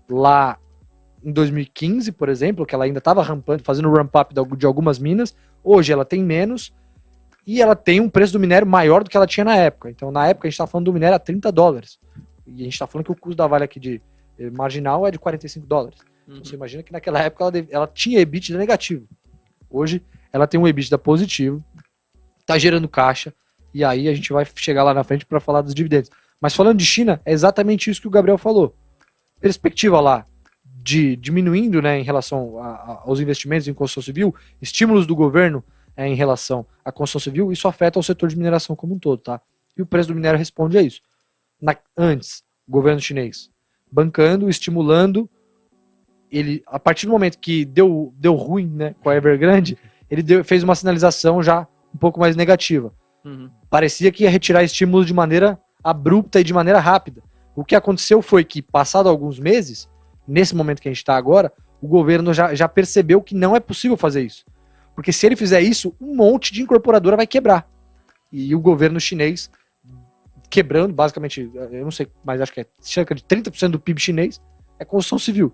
lá em 2015, por exemplo, que ela ainda estava rampando, fazendo o ramp-up de algumas minas. Hoje ela tem menos e ela tem um preço do minério maior do que ela tinha na época. Então, na época, a gente está falando do minério a $30. E a gente está falando que o custo da Vale aqui de marginal é de $45. Uhum. Então, você imagina que naquela época ela tinha EBITDA negativo. Hoje, ela tem um EBITDA positivo, está gerando caixa, e aí a gente vai chegar lá na frente para falar dos dividendos. Mas falando de China, é exatamente isso que o Gabriel falou. Perspectiva lá de diminuindo, né, em relação aos investimentos em construção civil, estímulos do governo em relação à construção civil, isso afeta o setor de mineração como um todo, tá? E o preço do minério responde a isso. Antes, o governo chinês bancando, estimulando, ele, a partir do momento que deu ruim, né, com a Evergrande, ele fez uma sinalização já um pouco mais negativa. Uhum. Parecia que ia retirar estímulos de maneira abrupta e de maneira rápida. O que aconteceu foi que, passado alguns meses, nesse momento que a gente está agora, o governo já percebeu que não é possível fazer isso. Porque se ele fizer isso, um monte de incorporadora vai quebrar. E o governo chinês, quebrando, basicamente, eu não sei, mas acho que é cerca de 30% do PIB chinês, é construção civil.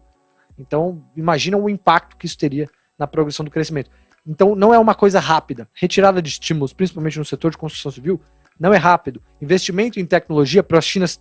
Então, imagina o impacto que isso teria na progressão do crescimento. Então, não é uma coisa rápida. Retirada de estímulos, principalmente no setor de construção civil, não é rápido. Investimento em tecnologia para a China se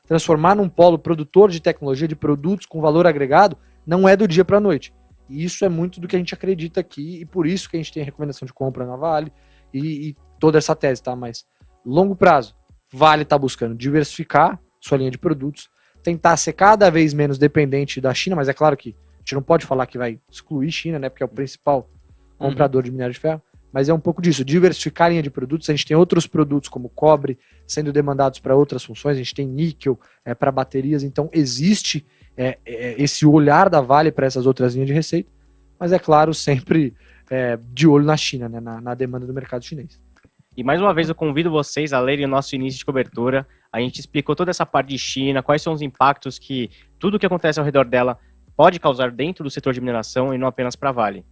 transformar num polo produtor de tecnologia, de produtos com valor agregado, não é do dia para a noite. E isso é muito do que a gente acredita aqui, e por isso que a gente tem a recomendação de compra na Vale e toda essa tese, tá? Mas, longo prazo, Vale está buscando diversificar sua linha de produtos, tentar ser cada vez menos dependente da China, mas é claro que a gente não pode falar que vai excluir China, né? Porque é o principal comprador de minério de ferro, mas é um pouco disso, diversificar a linha de produtos. A gente tem outros produtos como cobre sendo demandados para outras funções, a gente tem níquel para baterias, então existe esse olhar da Vale para essas outras linhas de receita, mas é claro, sempre de olho na China, né, na demanda do mercado chinês. E mais uma vez eu convido vocês a lerem o nosso início de cobertura. A gente explicou toda essa parte de China, quais são os impactos que tudo que acontece ao redor dela pode causar dentro do setor de mineração e não apenas para a Vale.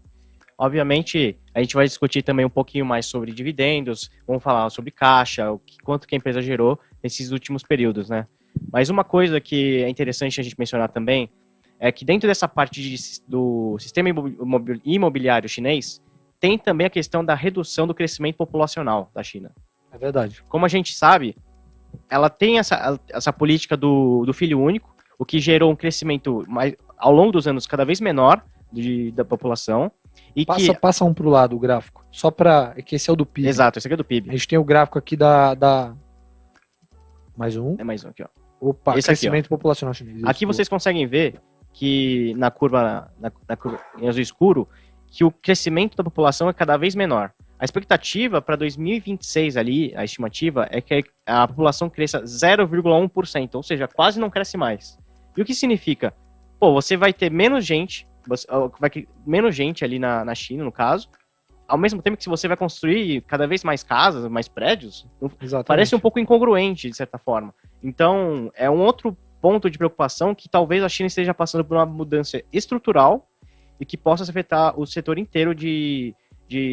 Obviamente, a gente vai discutir também um pouquinho mais sobre dividendos, vamos falar sobre caixa, quanto que a empresa gerou nesses últimos períodos, né? Mas uma coisa que é interessante a gente mencionar também é que dentro dessa parte do sistema imobiliário chinês, tem também a questão da redução do crescimento populacional da China. É verdade. Como a gente sabe, ela tem essa política do filho único, o que gerou um crescimento ao longo dos anos cada vez menor da população. E passa um para o lado o gráfico, só para que esse é o do PIB. Exato, esse aqui é do PIB. A gente tem o gráfico aqui da... Mais um. É mais um aqui, ó. Opa, esse crescimento aqui, populacional chinês. Aqui vocês conseguem ver que na curva em azul escuro, que o crescimento da população é cada vez menor. A expectativa para 2026 ali, a estimativa, é que a população cresça 0,1%, ou seja, quase não cresce mais. E o que significa? Pô, você vai ter menos gente, menos gente ali na China, no caso, ao mesmo tempo que você vai construir cada vez mais casas, mais prédios, Exatamente. Parece um pouco incongruente, de certa forma. Então, é um outro ponto de preocupação que talvez a China esteja passando por uma mudança estrutural e que possa afetar o setor inteiro de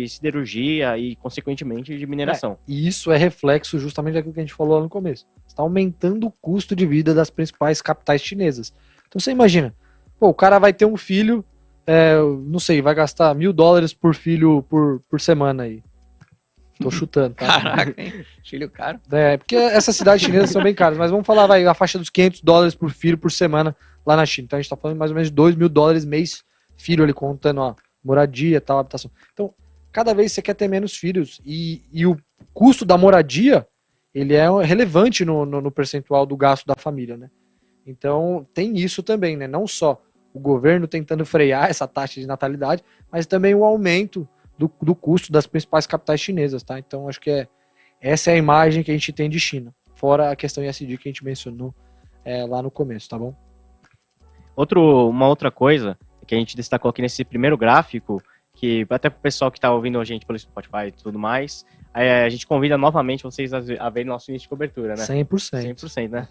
siderurgia e, consequentemente, de mineração. E isso é reflexo justamente daquilo que a gente falou lá no começo. Está aumentando o custo de vida das principais capitais chinesas. Então você imagina, pô, o cara vai ter um filho, não sei, vai gastar $1.000 por filho por semana aí. Tô chutando, tá? Caraca, hein? Filho caro. Porque essas cidades chinesas são bem caras, mas vamos falar, vai, a faixa dos $500 por filho por semana lá na China. Então a gente tá falando mais ou menos de $2.000 mês filho ali, contando, ó, moradia, tal, habitação. Então, cada vez você quer ter menos filhos e o custo da moradia, ele é relevante no percentual do gasto da família, né? Então, tem isso também, né? Não só o governo tentando frear essa taxa de natalidade, mas também o aumento do custo das principais capitais chinesas, tá? Então, acho que essa é a imagem que a gente tem de China, fora a questão ESG que a gente mencionou lá no começo, tá bom? Uma outra coisa que a gente destacou aqui nesse primeiro gráfico, que até para o pessoal que está ouvindo a gente pelo Spotify e tudo mais, a gente convida novamente vocês a verem nosso índice de cobertura, né? 100%. 100%, né?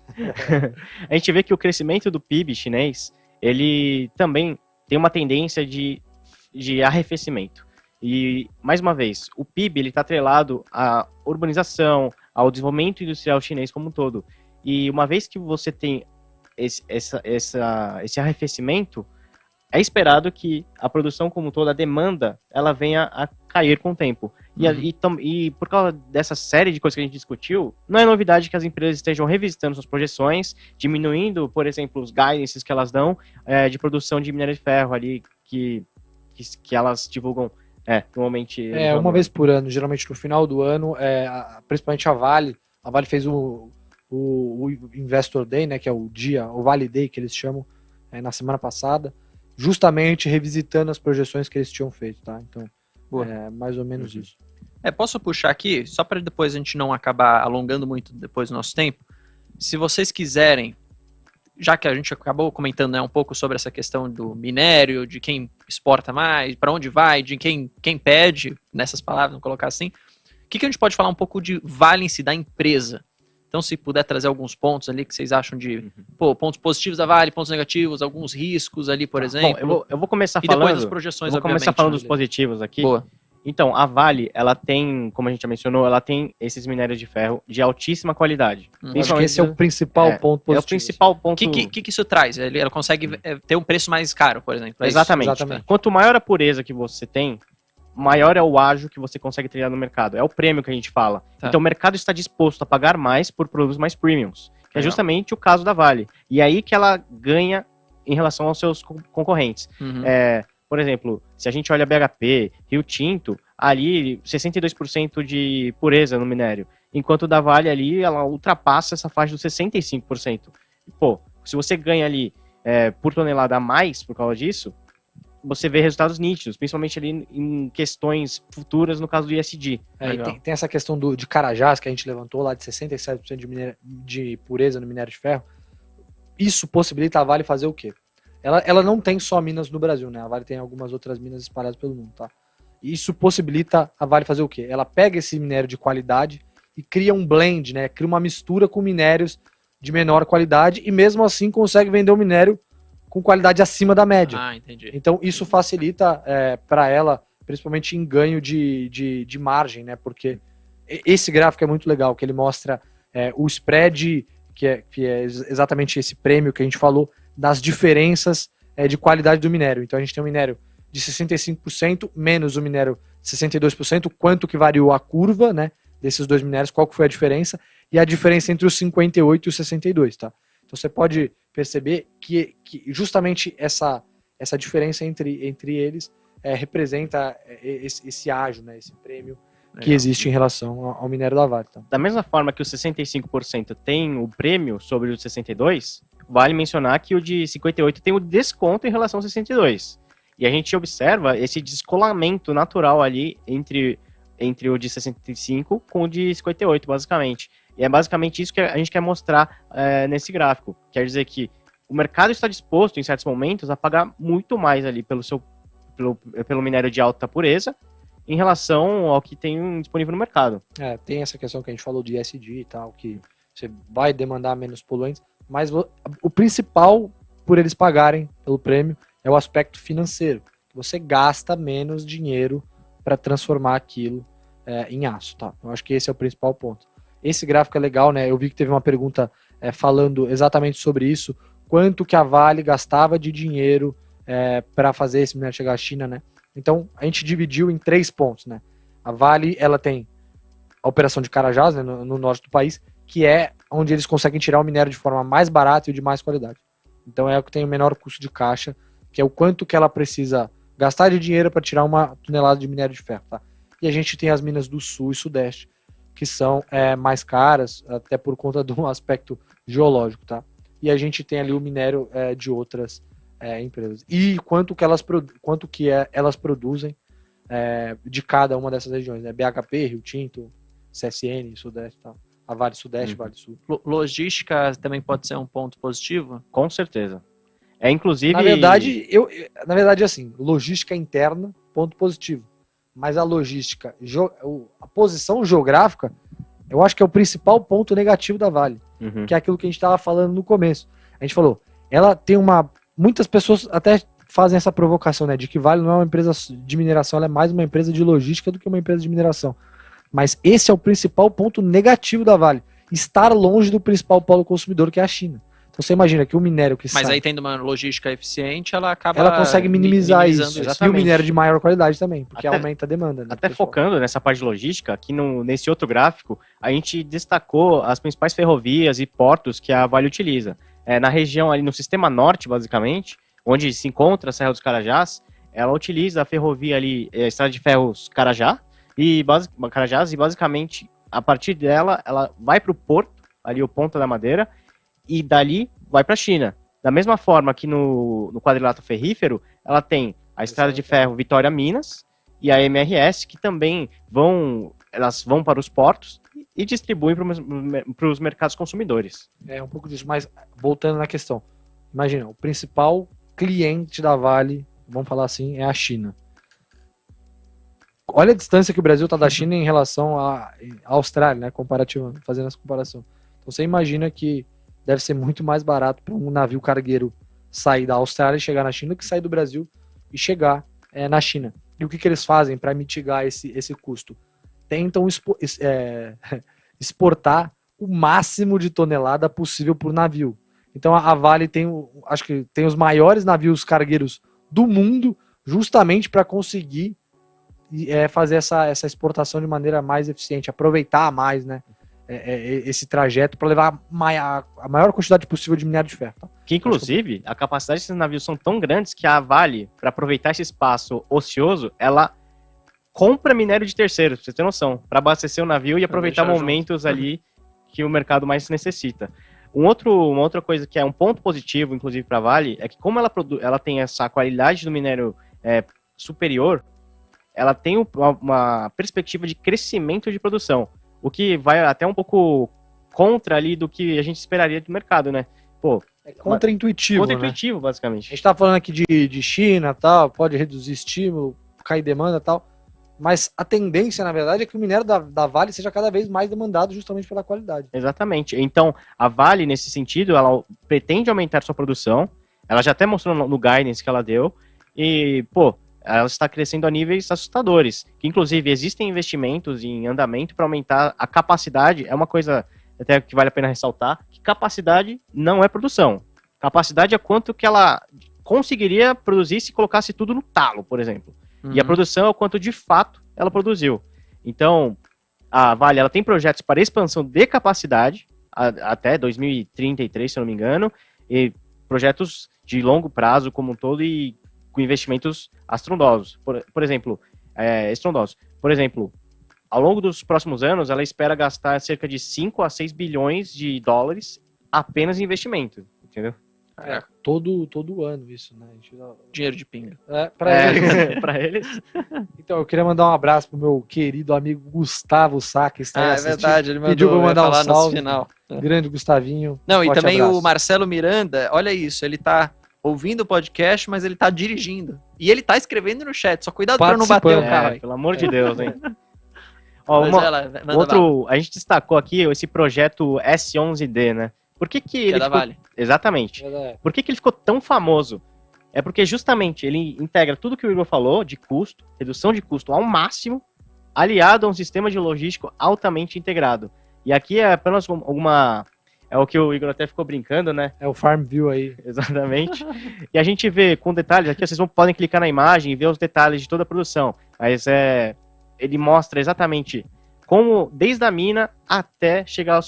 A gente vê que o crescimento do PIB chinês, ele também tem uma tendência de arrefecimento. E, mais uma vez, o PIB está atrelado à urbanização, ao desenvolvimento industrial chinês como um todo. E uma vez que você tem esse arrefecimento, é esperado que a produção como um todo, a demanda, ela venha a cair com o tempo. E por causa dessa série de coisas que a gente discutiu, não é novidade que as empresas estejam revisitando suas projeções, diminuindo, por exemplo, os guidances que elas dão de produção de minério de ferro ali, que elas divulgam normalmente... uma vez por ano, geralmente no final do ano, principalmente a Vale fez o Investor Day, né, que é o Vale Day que eles chamam, na semana passada, justamente revisitando as projeções que eles tinham feito, tá? Então, mais ou menos isso. Posso puxar aqui, só para depois a gente não acabar alongando muito depois do nosso tempo. Se vocês quiserem, já que a gente acabou comentando um pouco sobre essa questão do minério, de quem exporta mais, para onde vai, de quem pede, nessas palavras, vamos colocar assim, o que a gente pode falar um pouco de Vale em si, da empresa? Então, se puder trazer alguns pontos ali que vocês acham de pontos positivos da Vale, pontos negativos, alguns riscos ali, por exemplo. Bom, eu vou começar falando... E depois as projeções, eu vou começar falando dos positivos aqui. Boa. Então, a Vale, ela tem, como a gente já mencionou, ela tem esses minérios de ferro de altíssima qualidade. Acho que esse é o principal ponto positivo. É o principal ponto... O que isso traz? Ela consegue ter um preço mais caro, por exemplo. Exatamente. Quanto maior a pureza que você tem, maior é o ágio que você consegue trilhar no mercado. É o prêmio que a gente fala. Tá. Então o mercado está disposto a pagar mais por produtos mais premiums, que é justamente o caso da Vale. E aí que ela ganha em relação aos seus concorrentes. Por exemplo, se a gente olha BHP, Rio Tinto, ali 62% de pureza no minério, enquanto da Vale ali, ela ultrapassa essa faixa dos 65%. Pô, se você ganha ali por tonelada a mais por causa disso, você vê resultados nítidos, principalmente ali em questões futuras, no caso do ISD. Tem essa questão de Carajás, que a gente levantou lá de 67% de pureza no minério de ferro. Isso possibilita a Vale fazer o quê? Ela não tem só minas no Brasil, né? A Vale tem algumas outras minas espalhadas pelo mundo, tá? Isso possibilita a Vale fazer o quê? Ela pega esse minério de qualidade e cria um blend, né? Cria uma mistura com minérios de menor qualidade e mesmo assim consegue vender o minério com qualidade acima da média. Entendi. Então isso facilita para ela, principalmente em ganho de margem, né? Porque esse gráfico é muito legal, que ele mostra o spread, que é exatamente esse prêmio que a gente falou, das diferenças de qualidade do minério. Então a gente tem um minério de 65% menos o minério de 62%, quanto que variou a curva, né, desses dois minérios, qual que foi a diferença, e a diferença entre os 58 e os 62, tá? Então você pode perceber que justamente essa diferença entre eles representa esse ágio, né, esse prêmio que existe em relação ao minério da Vale. Tá? Da mesma forma que os 65% tem o prêmio sobre os 62, vale mencionar que o de 58 tem o desconto em relação ao 62. E a gente observa esse descolamento natural ali entre o de 65 com o de 58, basicamente. E é basicamente isso que a gente quer mostrar nesse gráfico. Quer dizer que o mercado está disposto, em certos momentos, a pagar muito mais ali pelo minério de alta pureza em relação ao que tem disponível no mercado. Tem essa questão que a gente falou de ESG e tal, que você vai demandar menos poluentes, mas o principal, por eles pagarem pelo prêmio, é o aspecto financeiro. Você gasta menos dinheiro para transformar aquilo em aço, tá? Eu acho que esse é o principal ponto. Esse gráfico é legal, né? Eu vi que teve uma pergunta falando exatamente sobre isso, quanto que a Vale gastava de dinheiro para fazer esse minério chegar à China, né? Então, a gente dividiu em 3 pontos, né? A Vale, ela tem a operação de Carajás, né, no norte do país, que é onde eles conseguem tirar o minério de forma mais barata e de mais qualidade. Então, é o que tem o menor custo de caixa, que é o quanto que ela precisa gastar de dinheiro para tirar uma tonelada de minério de ferro, tá? E a gente tem as minas do sul e sudeste, que são mais caras, até por conta do aspecto geológico, tá? E a gente tem ali o minério de outras empresas. E quanto que elas produzem de cada uma dessas regiões, né? BHP, Rio Tinto, CSN, Sudeste, tá? A Vale Sudeste, Vale Sul. Logística também pode ser um ponto positivo? Com certeza. Inclusive... Na verdade, assim, logística interna, ponto positivo. Mas a logística, a posição geográfica, eu acho que é o principal ponto negativo da Vale. Uhum. Que é aquilo que a gente estava falando no começo. A gente falou, ela tem muitas pessoas até fazem essa provocação, né, de que Vale não é uma empresa de mineração, ela é mais uma empresa de logística do que uma empresa de mineração. Mas esse é o principal ponto negativo da Vale, estar longe do principal polo consumidor, que é a China. Então você imagina que o minério que Mas aí tendo uma logística eficiente, ela consegue minimizar isso. Exatamente. E o minério de maior qualidade também, porque aumenta a demanda. Né, até focando nessa parte de logística, aqui nesse outro gráfico, a gente destacou as principais ferrovias e portos que a Vale utiliza. Na região ali no sistema norte, basicamente, onde se encontra a Serra dos Carajás, ela utiliza a ferrovia ali, a estrada de ferros Carajás, e basicamente, a partir dela, ela vai para o porto, ali o Ponta da Madeira, e dali vai para a China. Da mesma forma que no quadrilátero ferrífero, ela tem a estrada de ferro Vitória Minas e a MRS, que também vão para os portos e distribuem para os mercados consumidores. É um pouco disso, mas voltando na questão, imagina, o principal cliente da Vale, vamos falar assim, é a China. Olha a distância que o Brasil está da China em relação à Austrália, né, comparativamente, fazendo essa comparação. Então você imagina que deve ser muito mais barato para um navio cargueiro sair da Austrália e chegar na China do que sair do Brasil e chegar na China. E o que eles fazem para mitigar esse custo? Tentam exportar o máximo de tonelada possível por navio. Então a Vale acho que tem os maiores navios cargueiros do mundo, justamente para conseguir fazer essa exportação de maneira mais eficiente, aproveitar mais, né, esse trajeto para levar a maior quantidade possível de minério de ferro. Tá? Que inclusive a capacidade desses navios são tão grandes que a Vale, para aproveitar esse espaço ocioso, ela compra minério de terceiros, pra você ter noção, para abastecer o navio e aproveitar momentos ali que o mercado mais necessita. Uma outra coisa que é um ponto positivo, inclusive, para a Vale, é que como ela tem essa qualidade do minério superior, ela tem uma perspectiva de crescimento de produção, o que vai até um pouco contra ali do que a gente esperaria do mercado, né? Pô, é contra-intuitivo, né? Basicamente. A gente tá falando aqui de China, tal, pode reduzir estímulo, cair demanda, tal, mas a tendência, na verdade, é que o minério da Vale seja cada vez mais demandado justamente pela qualidade. Exatamente. Então, a Vale, nesse sentido, ela pretende aumentar sua produção, ela já até mostrou no guidance que ela deu, e, pô, ela está crescendo a níveis assustadores, que inclusive existem investimentos em andamento para aumentar a capacidade, é uma coisa até que vale a pena ressaltar, que capacidade não é produção. Capacidade é quanto que ela conseguiria produzir se colocasse tudo no talo, por exemplo. E a produção é o quanto de fato ela produziu. Então, a Vale ela tem projetos para expansão de capacidade até 2033, se eu não me engano, e projetos de longo prazo como um todo e com investimentos estrondosos. Por exemplo, ao longo dos próximos anos, ela espera gastar cerca de 5 a 6 bilhões de dólares apenas em investimento, entendeu? Todo ano isso, né? Dinheiro de pinga. Pra eles. Então, eu queria mandar um abraço pro meu querido amigo Gustavo Sá, que está aí assistindo. Verdade, ele pediu pra eu mandar um salve. No final. Grande Gustavinho. Não, e também abraço. O Marcelo Miranda, olha isso, ele tá ouvindo o podcast, mas ele tá dirigindo. E ele tá escrevendo no chat, só cuidado pra não bater o carro aí. Pelo amor de Deus, hein? Ó, a gente destacou aqui esse projeto S11D, né? Por que ele da Vale. Exatamente. Por que ele ficou tão famoso? É porque justamente ele integra tudo que o Igor falou de custo, redução de custo ao máximo, aliado a um sistema de logístico altamente integrado. E aqui é apenas é o que o Igor até ficou brincando, né? É o FarmView aí. Exatamente. E a gente vê com detalhes, aqui vocês podem clicar na imagem e ver os detalhes de toda a produção. Mas ele mostra exatamente como, desde a mina até chegar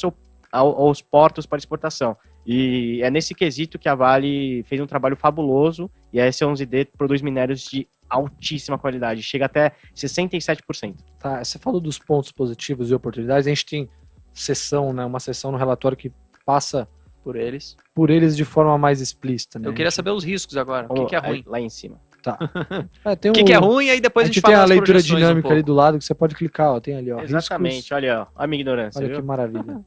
aos portos para exportação. E é nesse quesito que a Vale fez um trabalho fabuloso, e a S11D produz minérios de altíssima qualidade, chega até 67%. Tá, você falou dos pontos positivos e oportunidades, a gente tem uma sessão no relatório que passa por eles de forma mais explícita. Né? Eu queria saber os riscos agora, o que é ruim? Lá em cima. Tá. O que é ruim, aí depois a gente fala tem a leitura dinâmica ali do lado que você pode clicar, ó, tem ali, ó. Exatamente, riscos. Olha, ó, a minha ignorância. Olha viu? Que maravilha.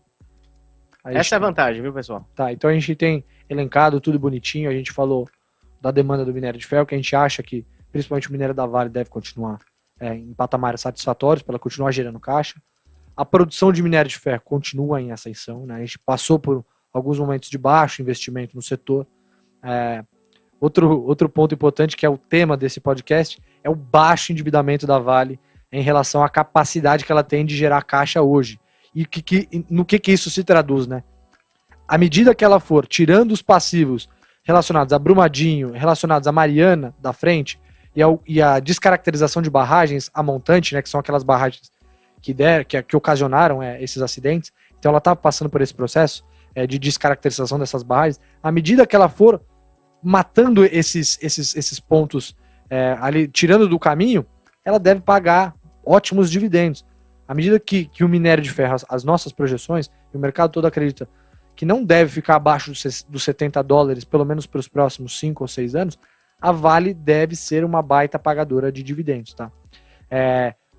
Essa é a vantagem, viu, pessoal? Tá, então a gente tem elencado tudo bonitinho, a gente falou da demanda do minério de ferro, que a gente acha que, principalmente o minério da Vale, deve continuar em patamares satisfatórios para ela continuar gerando caixa. A produção de minério de ferro continua em ascensão, né? A gente passou por alguns momentos de baixo investimento no setor. Outro ponto importante, que é o tema desse podcast, é o baixo endividamento da Vale em relação à capacidade que ela tem de gerar caixa hoje. E no que isso se traduz, né? À medida que ela for tirando os passivos relacionados a Brumadinho, relacionados a Mariana da frente, e a descaracterização de barragens a montante, né? Que são aquelas barragens que ocasionaram esses acidentes. Então ela está passando por esse processo de descaracterização dessas barragens. À medida que ela for matando esses pontos ali, tirando do caminho, ela deve pagar ótimos dividendos. À medida que o minério de ferro, as nossas projeções, e o mercado todo acredita que não deve ficar abaixo dos 70 dólares, pelo menos para os próximos 5 ou 6 anos, a Vale deve ser uma baita pagadora de dividendos. Tá?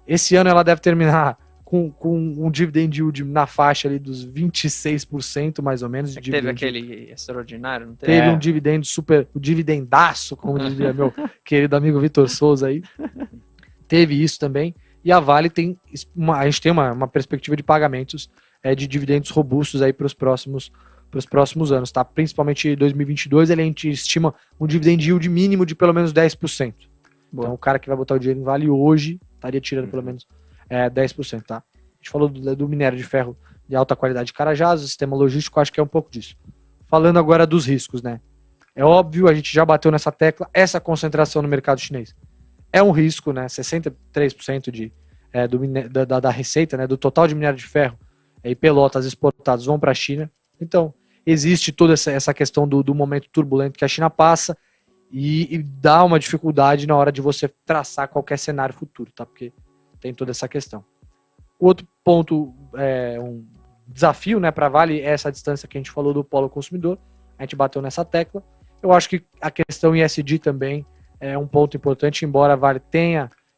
Esse ano ela deve terminar com um dividend yield na faixa ali dos 26%, mais ou menos. Teve aquele extraordinário, não teve? Teve um dividendo o dividendaço, como dizia meu querido amigo Vitor Souza aí. Teve isso também. E a Vale a gente tem uma perspectiva de pagamentos de dividendos robustos aí para os próximos anos, tá? Principalmente em 2022, a gente estima um dividend yield mínimo de pelo menos 10%. Boa. Então o cara que vai botar o dinheiro em Vale hoje estaria tirando pelo menos 10%, tá? A gente falou do minério de ferro de alta qualidade de Carajás, o sistema logístico, acho que é um pouco disso. Falando agora dos riscos, né? É óbvio, a gente já bateu nessa tecla, essa concentração no mercado chinês é um risco, né? 63% da receita, né? Do total de minério de ferro e pelotas exportados vão para a China. Então, existe toda essa questão do momento turbulento que a China passa e dá uma dificuldade na hora de você traçar qualquer cenário futuro, tá? Porque tem toda essa questão. O outro ponto, um desafio, né, para a Vale é essa distância que a gente falou do polo consumidor. A gente bateu nessa tecla. Eu acho que a questão ESG também é um ponto importante, embora a Vale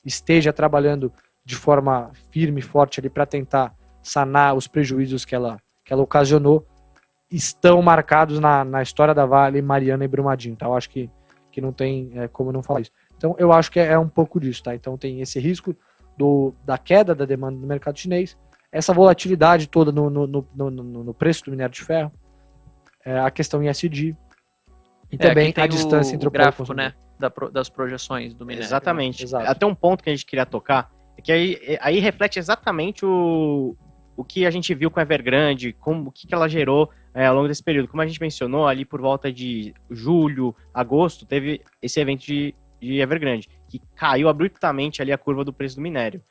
esteja trabalhando de forma firme e forte ali para tentar sanar os prejuízos que ela ocasionou, estão marcados na história da Vale, Mariana e Brumadinho. Tá? Eu acho que não tem como não falar isso. Então eu acho que é um pouco disso. Tá? Então tem esse risco da queda da demanda no mercado chinês, essa volatilidade toda no preço do minério de ferro, a questão ESG, E também a distância entre o gráfico, né? Das projeções do minério. Exatamente. Exato. Até um ponto que a gente queria tocar, é que aí reflete exatamente o que a gente viu com a Evergrande, o que ela gerou ao longo desse período. Como a gente mencionou, ali por volta de julho, agosto, teve esse evento de Evergrande, que caiu abruptamente ali a curva do preço do minério.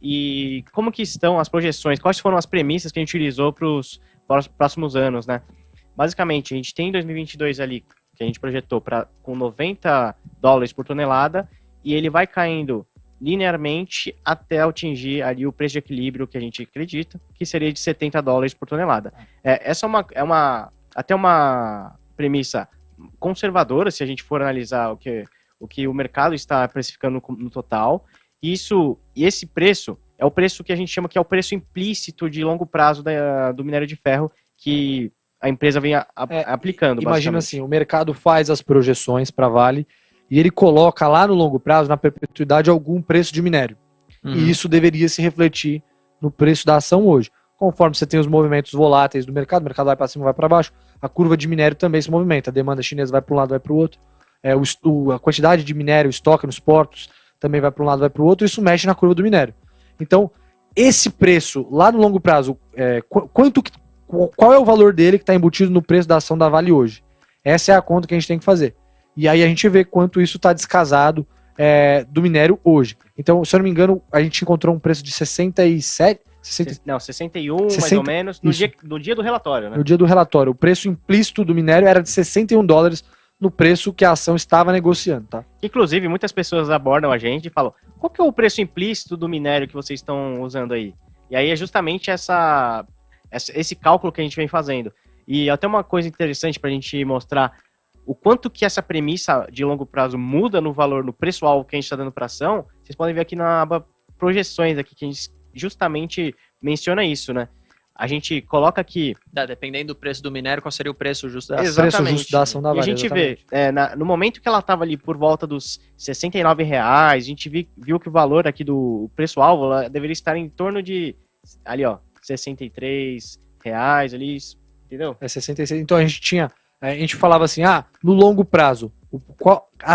E como que estão as projeções? Quais foram as premissas que a gente utilizou para os próximos anos, né? Basicamente, a gente tem em 2022 ali, que a gente projetou com $90 por tonelada, e ele vai caindo linearmente até atingir ali o preço de equilíbrio que a gente acredita, que seria de $70 por tonelada. Essa é até uma premissa conservadora, se a gente for analisar o que o mercado está precificando no total. E esse preço é o preço que a gente chama que é o preço implícito de longo prazo do minério de ferro que a empresa vem aplicando. Imagina assim, o mercado faz as projeções para Vale e ele coloca lá no longo prazo, na perpetuidade, algum preço de minério. E isso deveria se refletir no preço da ação hoje. Conforme você tem os movimentos voláteis do mercado, o mercado vai para cima, vai para baixo, a curva de minério também se movimenta. A demanda chinesa vai para um lado, vai para o outro. A quantidade de minério, o estoque nos portos, também vai para um lado, vai para o outro. Isso mexe na curva do minério. Então, esse preço, lá no longo prazo, qual é o valor dele que está embutido no preço da ação da Vale hoje? Essa é a conta que a gente tem que fazer. E aí a gente vê quanto isso está descasado do minério hoje. Então, se eu não me engano, a gente encontrou um preço de 67... Não, 61, mais ou menos, no dia do relatório, né? No dia do relatório. O preço implícito do minério era de $61 no preço que a ação estava negociando, tá? Inclusive, muitas pessoas abordam a gente e falam, qual que é o preço implícito do minério que vocês estão usando aí? E aí é justamente esse cálculo que a gente vem fazendo. E até uma coisa interessante para a gente mostrar o quanto que essa premissa de longo prazo muda no valor, no preço-alvo que a gente está dando para ação, vocês podem ver aqui na aba projeções, aqui, que a gente justamente menciona isso, né? A gente coloca aqui... dependendo do preço do minério, qual seria o preço justo da ação? Exatamente. O preço justo da ação da Vale, e a gente vê, no momento que ela estava ali por volta dos R$69, a gente viu que o valor aqui do preço-alvo deveria estar em torno de, ali ó, R$63, ali, entendeu? 66. Então a gente falava assim, no longo prazo, a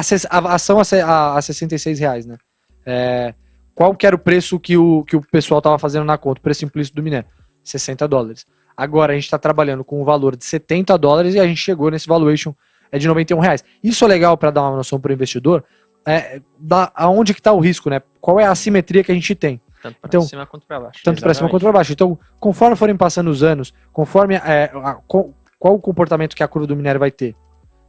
ação a R$66, né? Qual que era o preço que o pessoal estava fazendo na conta, o preço implícito do minério? $60. Agora a gente está trabalhando com um valor de $70 e a gente chegou nesse valuation de R$91. Isso é legal para dar uma noção para o investidor, aonde que está o risco, né? Qual é a assimetria que a gente tem. Tanto para cima quanto para baixo. Tanto para cima quanto para baixo. Então, conforme forem passando os anos, conforme qual o comportamento que a curva do minério vai ter,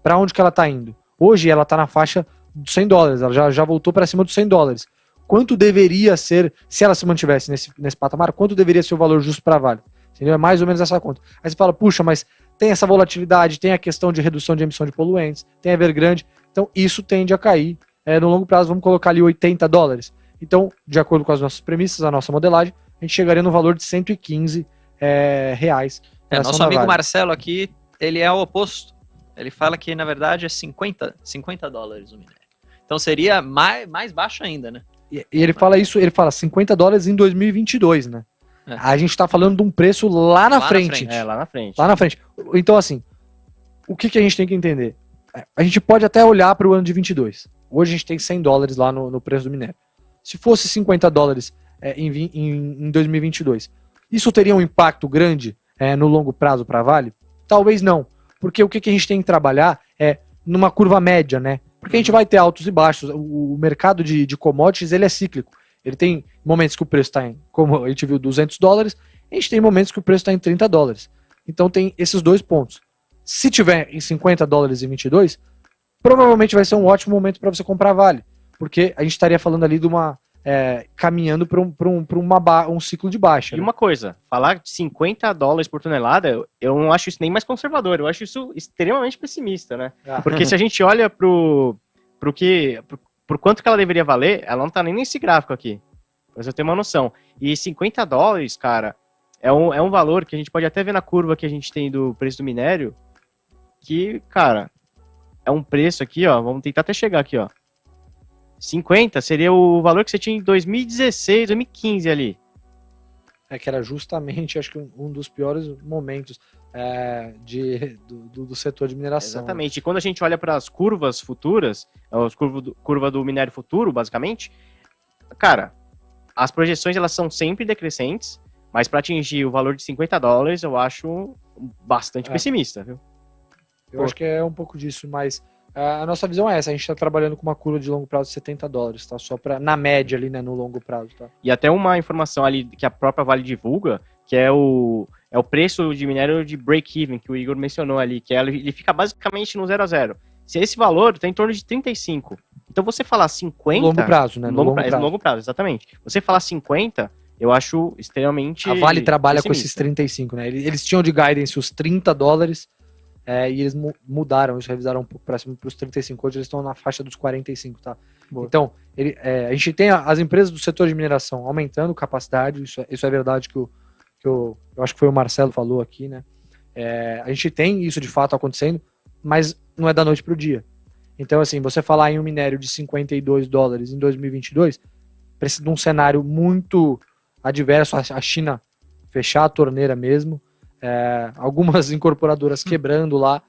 para onde que ela está indo. Hoje ela está na faixa dos $100, ela já voltou para cima dos $100. Quanto deveria ser, se ela se mantivesse nesse patamar, quanto deveria ser o valor justo para a Vale? Entendeu? É mais ou menos essa conta. Aí você fala, puxa, mas tem essa volatilidade, tem a questão de redução de emissão de poluentes, tem a Evergrande, então isso tende a cair. No longo prazo, vamos colocar ali $80. Então, de acordo com as nossas premissas, a nossa modelagem, a gente chegaria no valor de R$115. Nosso amigo Marcelo aqui, ele é o oposto. Ele fala que, na verdade, é $50 o minério. Então seria mais baixo ainda, né? E ele fala isso, ele fala $50 em 2022, né? A gente tá falando de um preço lá na frente. Lá na frente. Lá na frente. Então, assim, o que a gente tem que entender? A gente pode até olhar para o ano de 22. Hoje a gente tem $100 lá no preço do minério. Se fosse $50 em 2022, isso teria um impacto grande no longo prazo para a Vale? Talvez não. Porque o que a gente tem que trabalhar é numa curva média, né? Porque a gente vai ter altos e baixos. O mercado de commodities, ele é cíclico. Ele tem momentos que o preço está em, como a gente viu, $200. A gente tem momentos que o preço está em $30. Então tem esses dois pontos. Se tiver em $50 em 22, provavelmente vai ser um ótimo momento para você comprar Vale. Porque a gente estaria falando ali de caminhando para um ciclo de baixa. E uma coisa, falar de $50 por tonelada, eu não acho isso nem mais conservador, eu acho isso extremamente pessimista, né? Porque se a gente olha por quanto que ela deveria valer, ela não tá nem nesse gráfico aqui, pra você ter uma noção. E $50, cara, é um valor que a gente pode até ver na curva que a gente tem do preço do minério, que, cara, é um preço aqui, ó, vamos tentar até chegar aqui, ó. 50 seria o valor que você tinha em 2016, 2015 ali. Que era justamente, acho que um dos piores momentos. do setor de mineração. Exatamente. E quando a gente olha para as curvas futuras, curva do minério futuro, basicamente, cara, as projeções elas são sempre decrescentes, mas para atingir o valor de $50 eu acho bastante pessimista, viu? Eu acho que é um pouco disso, mas a nossa visão é essa, a gente está trabalhando com uma curva de longo prazo de $70, tá? Só na média ali, né, no longo prazo, tá? E até uma informação ali que a própria Vale divulga, que é o preço de minério de break-even, que o Igor mencionou ali, que ele fica basicamente no 0 a 0. Se esse valor está em torno de 35, então você falar 50... Longo prazo, né? No longo prazo, exatamente. Você falar 50, eu acho extremamente... A Vale trabalha pessimista. com esses 35, né? Eles tinham de guidance os $30, e eles mudaram isso, revisaram um pouco para cima para os 35. Hoje eles estão na faixa dos 45, tá? Boa. Então, a gente tem as empresas do setor de mineração aumentando capacidade, isso é verdade que eu acho que foi o Marcelo falou aqui, né? A gente tem isso de fato acontecendo, mas não é da noite para o dia. Então, assim, você falar em um minério de $52 em 2022, precisa de um cenário muito adverso, a China fechar a torneira mesmo, algumas incorporadoras quebrando lá,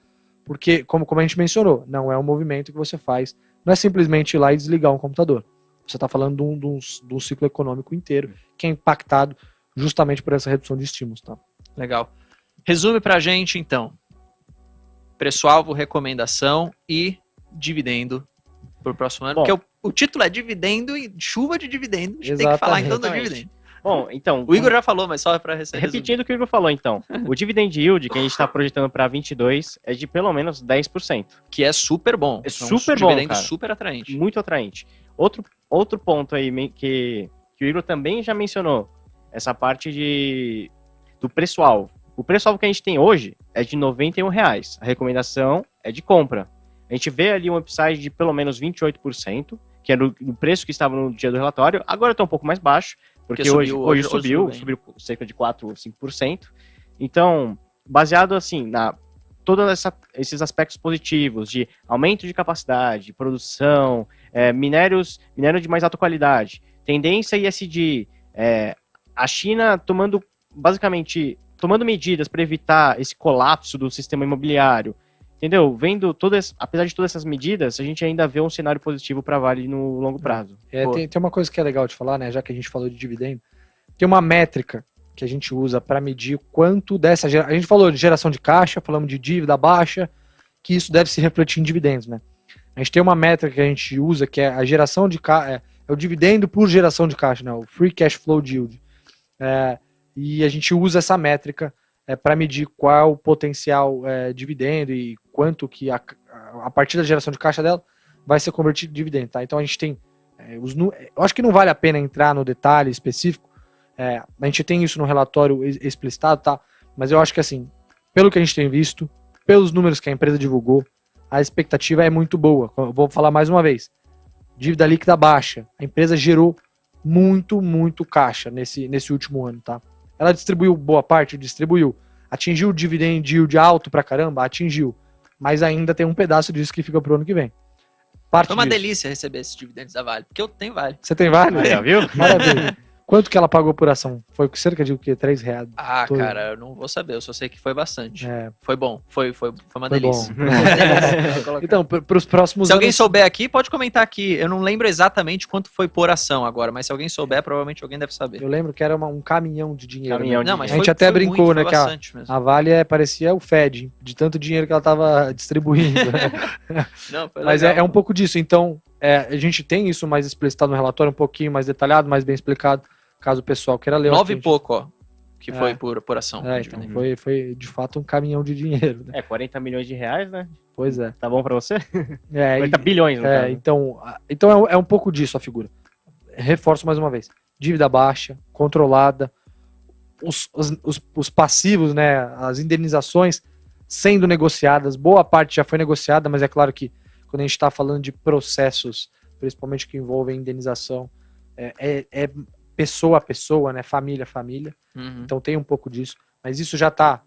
porque, como a gente mencionou, não é um movimento que você faz, não é simplesmente ir lá e desligar um computador. Você está falando de um ciclo econômico inteiro, que é impactado justamente por essa redução de estímulos. Tá? Legal. Resume pra gente, então. Preço-alvo, recomendação e dividendo pro próximo ano. Bom, porque o título é dividendo e chuva de dividendo. A gente tem que falar então do dividendo. Bom, então... O Igor já falou, mas só para receber. Repetindo o que o Igor falou, então. O dividend yield que a gente está projetando para 22 é de pelo menos 10%. Que é super bom. É super bom, dividendo cara. Super atraente. Muito atraente. Outro ponto aí que o Igor também já mencionou. Essa parte do preço-alvo. O preço-alvo que a gente tem hoje é de R$91. A recomendação é de compra. A gente vê ali um upside de pelo menos 28%, que é no preço que estava no dia do relatório. Agora está um pouco mais baixo, porque hoje subiu cerca de 4 ou 5%. Então, baseado assim todos esses aspectos positivos de aumento de capacidade, produção, minério de mais alta qualidade, tendência ESG, a China tomando medidas para evitar esse colapso do sistema imobiliário, entendeu? Apesar de todas essas medidas, a gente ainda vê um cenário positivo para a Vale no longo prazo. Tem uma coisa que é legal de falar, né? Já que a gente falou de dividendo, tem uma métrica que a gente usa para medir quanto dessa a gente falou de geração de caixa, falamos de dívida baixa, que isso deve se refletir em dividendos, né? A gente tem uma métrica que a gente usa que é a geração de caixa, é o dividendo por geração de caixa, né? O Free Cash Flow Yield. E a gente usa essa métrica para medir qual o potencial dividendo e quanto que a partir da geração de caixa dela vai ser convertido em dividendo, tá? Então a gente tem eu acho que não vale a pena entrar no detalhe específico, a gente tem isso no relatório explicitado, tá? Mas eu acho que assim, pelo que a gente tem visto, pelos números que a empresa divulgou, a expectativa é muito boa. Eu vou falar mais uma vez, dívida líquida baixa, a empresa gerou muito caixa nesse último ano, tá? Ela distribuiu boa parte, atingiu o dividend yield alto pra caramba, atingiu, mas ainda tem um pedaço disso que fica pro ano que vem. Foi uma delícia receber esses dividendos da Vale, porque eu tenho Vale. Você tem Vale? Viu? Maravilha. Quanto que ela pagou por ação? Foi cerca de o quê? R$3? Cara, eu não vou saber, eu só sei que foi bastante. Foi bom, foi uma delícia. Então, para os próximos anos... Se alguém souber aqui, pode comentar aqui. Eu não lembro exatamente quanto foi por ação agora, mas se alguém souber, provavelmente alguém deve saber. Eu lembro que era um caminhão de dinheiro. Mas a gente até brincou, né? Que a Vale parecia o Fed, de tanto dinheiro que ela estava distribuindo. Não, foi mas legal, é um pouco disso. Então, a gente tem isso mais explicitado no relatório, um pouquinho mais detalhado, mais bem explicado. Caso o pessoal queira ler. 9 e pouco, ó. Que foi por ação. Então foi de fato um caminhão de dinheiro. Né? 40 milhões de reais, né? Pois é. Tá bom pra você? 40 bilhões, no caso. Então é um pouco disso a figura. Reforço mais uma vez. Dívida baixa, controlada, os passivos, né? As indenizações sendo negociadas. Boa parte já foi negociada, mas é claro que quando a gente está falando de processos, principalmente que envolvem indenização, pessoa a pessoa, né? Família a família. Então tem um pouco disso. Mas isso já está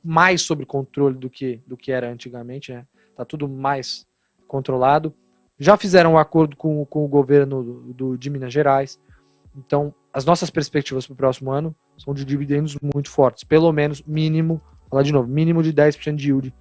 mais sob controle do que era antigamente, né? Tá tudo mais controlado. Já fizeram um acordo com o governo de Minas Gerais. Então, as nossas perspectivas para o próximo ano são de dividendos muito fortes. Pelo menos, mínimo, falar de novo, mínimo de 10% de yield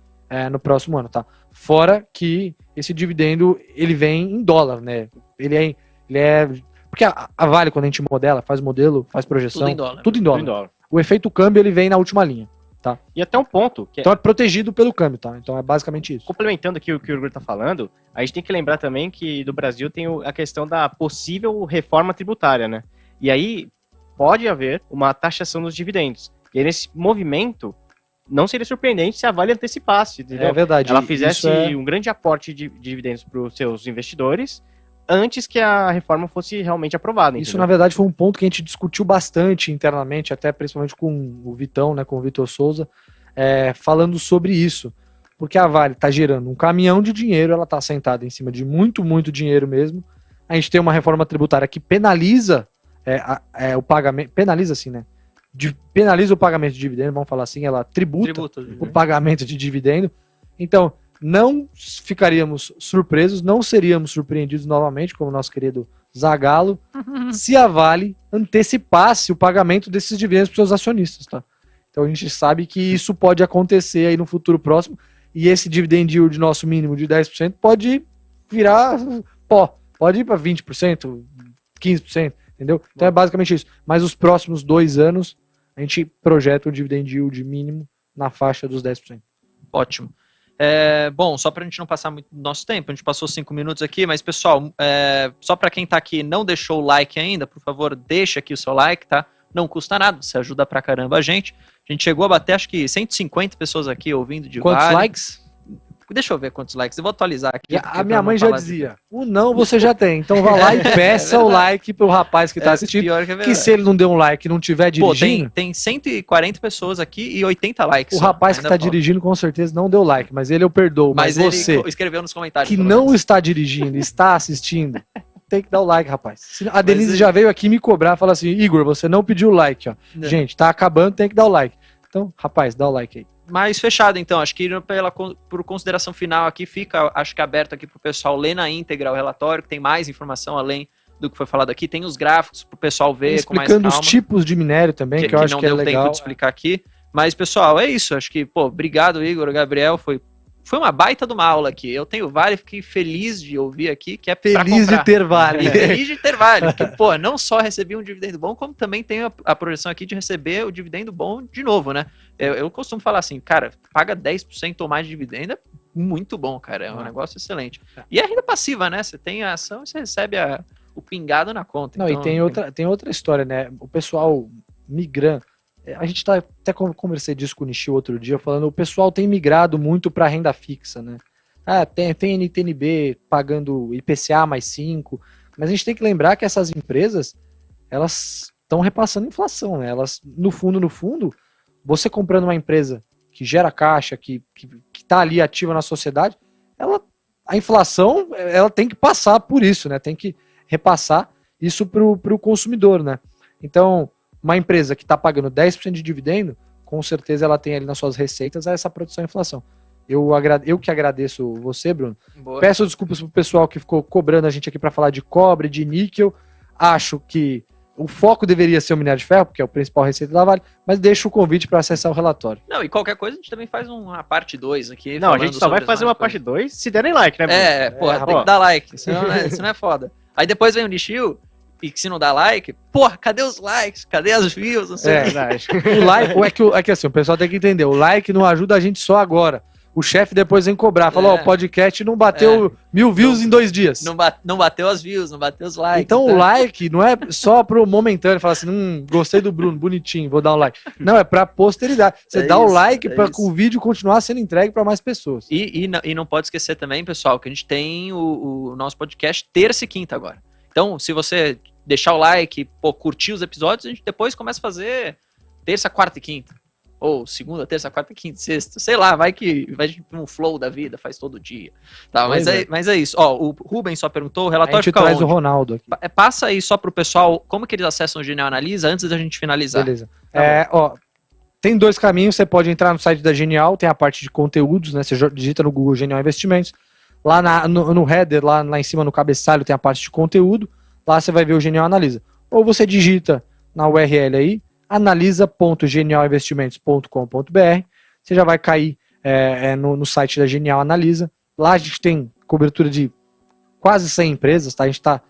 no próximo ano, tá? Fora que esse dividendo, ele vem em dólar, né? Ele é porque a Vale, quando a gente modela, faz modelo, faz projeção, tudo em dólar. O efeito câmbio, ele vem na última linha, tá? E até um ponto... Então é protegido pelo câmbio, tá? Então é basicamente isso. Complementando aqui o que o Igor tá falando, a gente tem que lembrar também que do Brasil tem a questão da possível reforma tributária, né? E aí pode haver uma taxação dos dividendos. E aí, nesse movimento, não seria surpreendente se a Vale antecipasse, entendeu? É verdade. Ela fizesse um grande aporte de dividendos para os seus investidores antes que a reforma fosse realmente aprovada. Isso, na verdade, foi um ponto que a gente discutiu bastante internamente, até principalmente com o Vitão, né, com o Vitor Souza, falando sobre isso. Porque a Vale está gerando um caminhão de dinheiro, ela está sentada em cima de muito, muito dinheiro mesmo. A gente tem uma reforma tributária que penaliza o pagamento, penaliza assim, né? Penaliza o pagamento de dividendo, vamos falar assim, ela tributa o pagamento de dividendo. Então, não ficaríamos surpresos, não seríamos surpreendidos novamente, como o nosso querido Zagallo, se a Vale antecipasse o pagamento desses dividendos para os seus acionistas, tá? Então a gente sabe que isso pode acontecer aí no futuro próximo, e esse dividend yield nosso mínimo de 10% pode virar pó, pode ir para 20%, 15%, entendeu? Então é basicamente isso. Mas os próximos 2 anos, a gente projeta o dividend yield mínimo na faixa dos 10%. Ótimo. Bom, só para a gente não passar muito do nosso tempo, a gente passou 5 minutos aqui, mas pessoal, só para quem está aqui e não deixou o like ainda, por favor, deixa aqui o seu like, tá? Não custa nada, você ajuda pra caramba a gente. A gente chegou a bater, acho que 150 pessoas aqui ouvindo de Quantos Vale. likes? Deixa eu ver quantos likes, eu vou atualizar aqui. A minha mãe já dizia, o não você já tem, então vá lá e peça o like pro rapaz que tá assistindo, que se ele não deu um like e não tiver dirigindo... Pô, tem 140 pessoas aqui e 80 likes. O rapaz que tá dirigindo com certeza não deu like, mas ele eu perdoo. Mas você ele escreveu nos comentários. Que não está dirigindo, está assistindo, tem que dar o like, rapaz. A Denise já veio aqui me cobrar, fala assim, Igor, você não pediu o like, ó. Não. Gente, tá acabando, tem que dar o like. Então, rapaz, dá o like aí. Mas fechado, então, acho que por consideração final aqui, fica, acho que aberto aqui pro pessoal ler na íntegra o relatório, que tem mais informação além do que foi falado aqui, tem os gráficos pro pessoal ver com mais calma. Explicando os tipos de minério também, que eu acho que é legal. Não deu tempo de explicar aqui, mas pessoal, é isso, acho que, obrigado Igor, Gabriel, foi uma baita de uma aula aqui. Eu tenho Vale, fiquei feliz de ouvir aqui, que é feliz de ter Vale. Feliz de ter Vale, porque, não só recebi um dividendo bom, como também tenho a projeção aqui de receber o dividendo bom de novo, né? Eu costumo falar assim, cara, paga 10% ou mais de dividendo, é muito bom, cara, é um negócio excelente. E é renda passiva, né? Você tem a ação e você recebe o pingado na conta. Não, então, e tem outra história, né? O pessoal migrando, a gente até conversei disso com o Nishio outro dia, falando, o pessoal tem migrado muito para renda fixa, né? Tem NTNB pagando IPCA mais 5, mas a gente tem que lembrar que essas empresas, elas estão repassando inflação, né? Elas, no fundo, você comprando uma empresa que gera caixa, que tá ali ativa na sociedade, a inflação, ela tem que passar por isso, né? Tem que repassar isso pro consumidor, né? Então, uma empresa que está pagando 10% de dividendo, com certeza ela tem ali nas suas receitas essa produção e inflação. Eu que agradeço você, Bruno. Boa. Peço desculpas pro pessoal que ficou cobrando a gente aqui para falar de cobre, de níquel. Acho que o foco deveria ser o minério de ferro, porque é o principal receita da Vale, mas deixo o convite para acessar o relatório. Não, e qualquer coisa a gente também faz uma parte 2 aqui. Não, a gente só vai fazer uma parte 2 se derem like, né, Bruno? Tem que dar like, senão isso não é foda. Aí depois vem o Nishio, e se não dá like, cadê os likes? Cadê as views? Não sei o like, é que assim, o pessoal tem que entender, o like não ajuda a gente só agora. O chefe depois vem cobrar, falou, o podcast não bateu 1000 views em 2 dias. Não bateu as views, não bateu os likes. Então o like não é só pro momentâneo, falar assim, gostei do Bruno, bonitinho, vou dar um like. Não, é pra posteridade. Você dá o like para o vídeo continuar sendo entregue para mais pessoas. E não pode esquecer também, pessoal, que a gente tem o nosso podcast terça e quinta agora. Então, se você deixar o like, curtir os episódios, a gente depois começa a fazer terça, quarta e quinta. Ou segunda, terça, quarta, quinta, sexta. Sei lá, vai um flow da vida, faz todo dia. Tá, mas é isso. Ó, o Rubens só perguntou, o relatório fica onde? A gente traz o Ronaldo aqui. Passa aí só pro pessoal como que eles acessam o Genial Analisa antes da gente finalizar. Beleza. Tá tem 2 caminhos, você pode entrar no site da Genial, tem a parte de conteúdos, né? Você digita no Google Genial Investimentos. Lá no header, lá em cima no cabeçalho, tem a parte de conteúdo. Lá você vai ver o Genial Analisa. Ou você digita na URL aí, analisa.genialinvestimentos.com.br. você já vai cair no site da Genial Analisa. Lá a gente tem cobertura de quase 100 empresas, tá? A gente está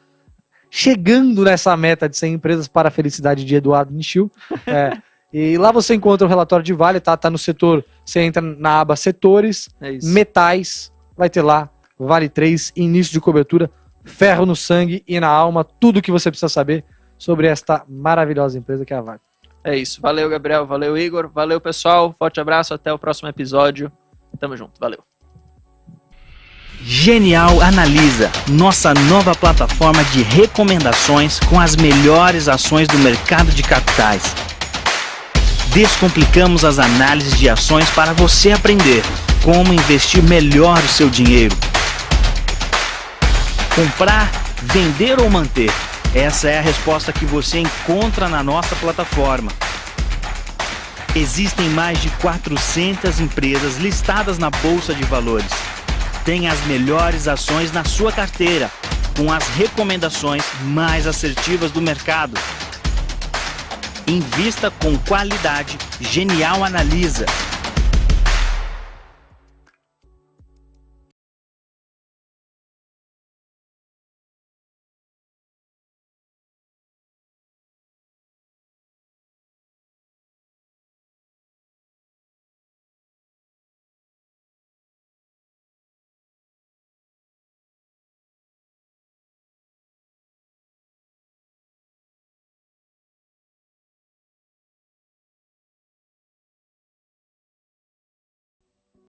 chegando nessa meta de 100 empresas para a felicidade de Eduardo Nishio. E lá você encontra o relatório de Vale, tá no setor, você entra na aba setores, metais, vai ter lá Vale 3, início de cobertura, ferro no sangue e na alma, tudo que você precisa saber sobre esta maravilhosa empresa que é a Vale. É isso. Valeu, Gabriel. Valeu, Igor. Valeu, pessoal. Forte abraço. Até o próximo episódio. Tamo junto. Valeu. Genial Analisa, nossa nova plataforma de recomendações com as melhores ações do mercado de capitais. Descomplicamos as análises de ações para você aprender como investir melhor o seu dinheiro. Comprar, vender ou manter? Essa é a resposta que você encontra na nossa plataforma. Existem mais de 400 empresas listadas na Bolsa de Valores. Tem as melhores ações na sua carteira, com as recomendações mais assertivas do mercado. Invista com qualidade. Genial Analisa.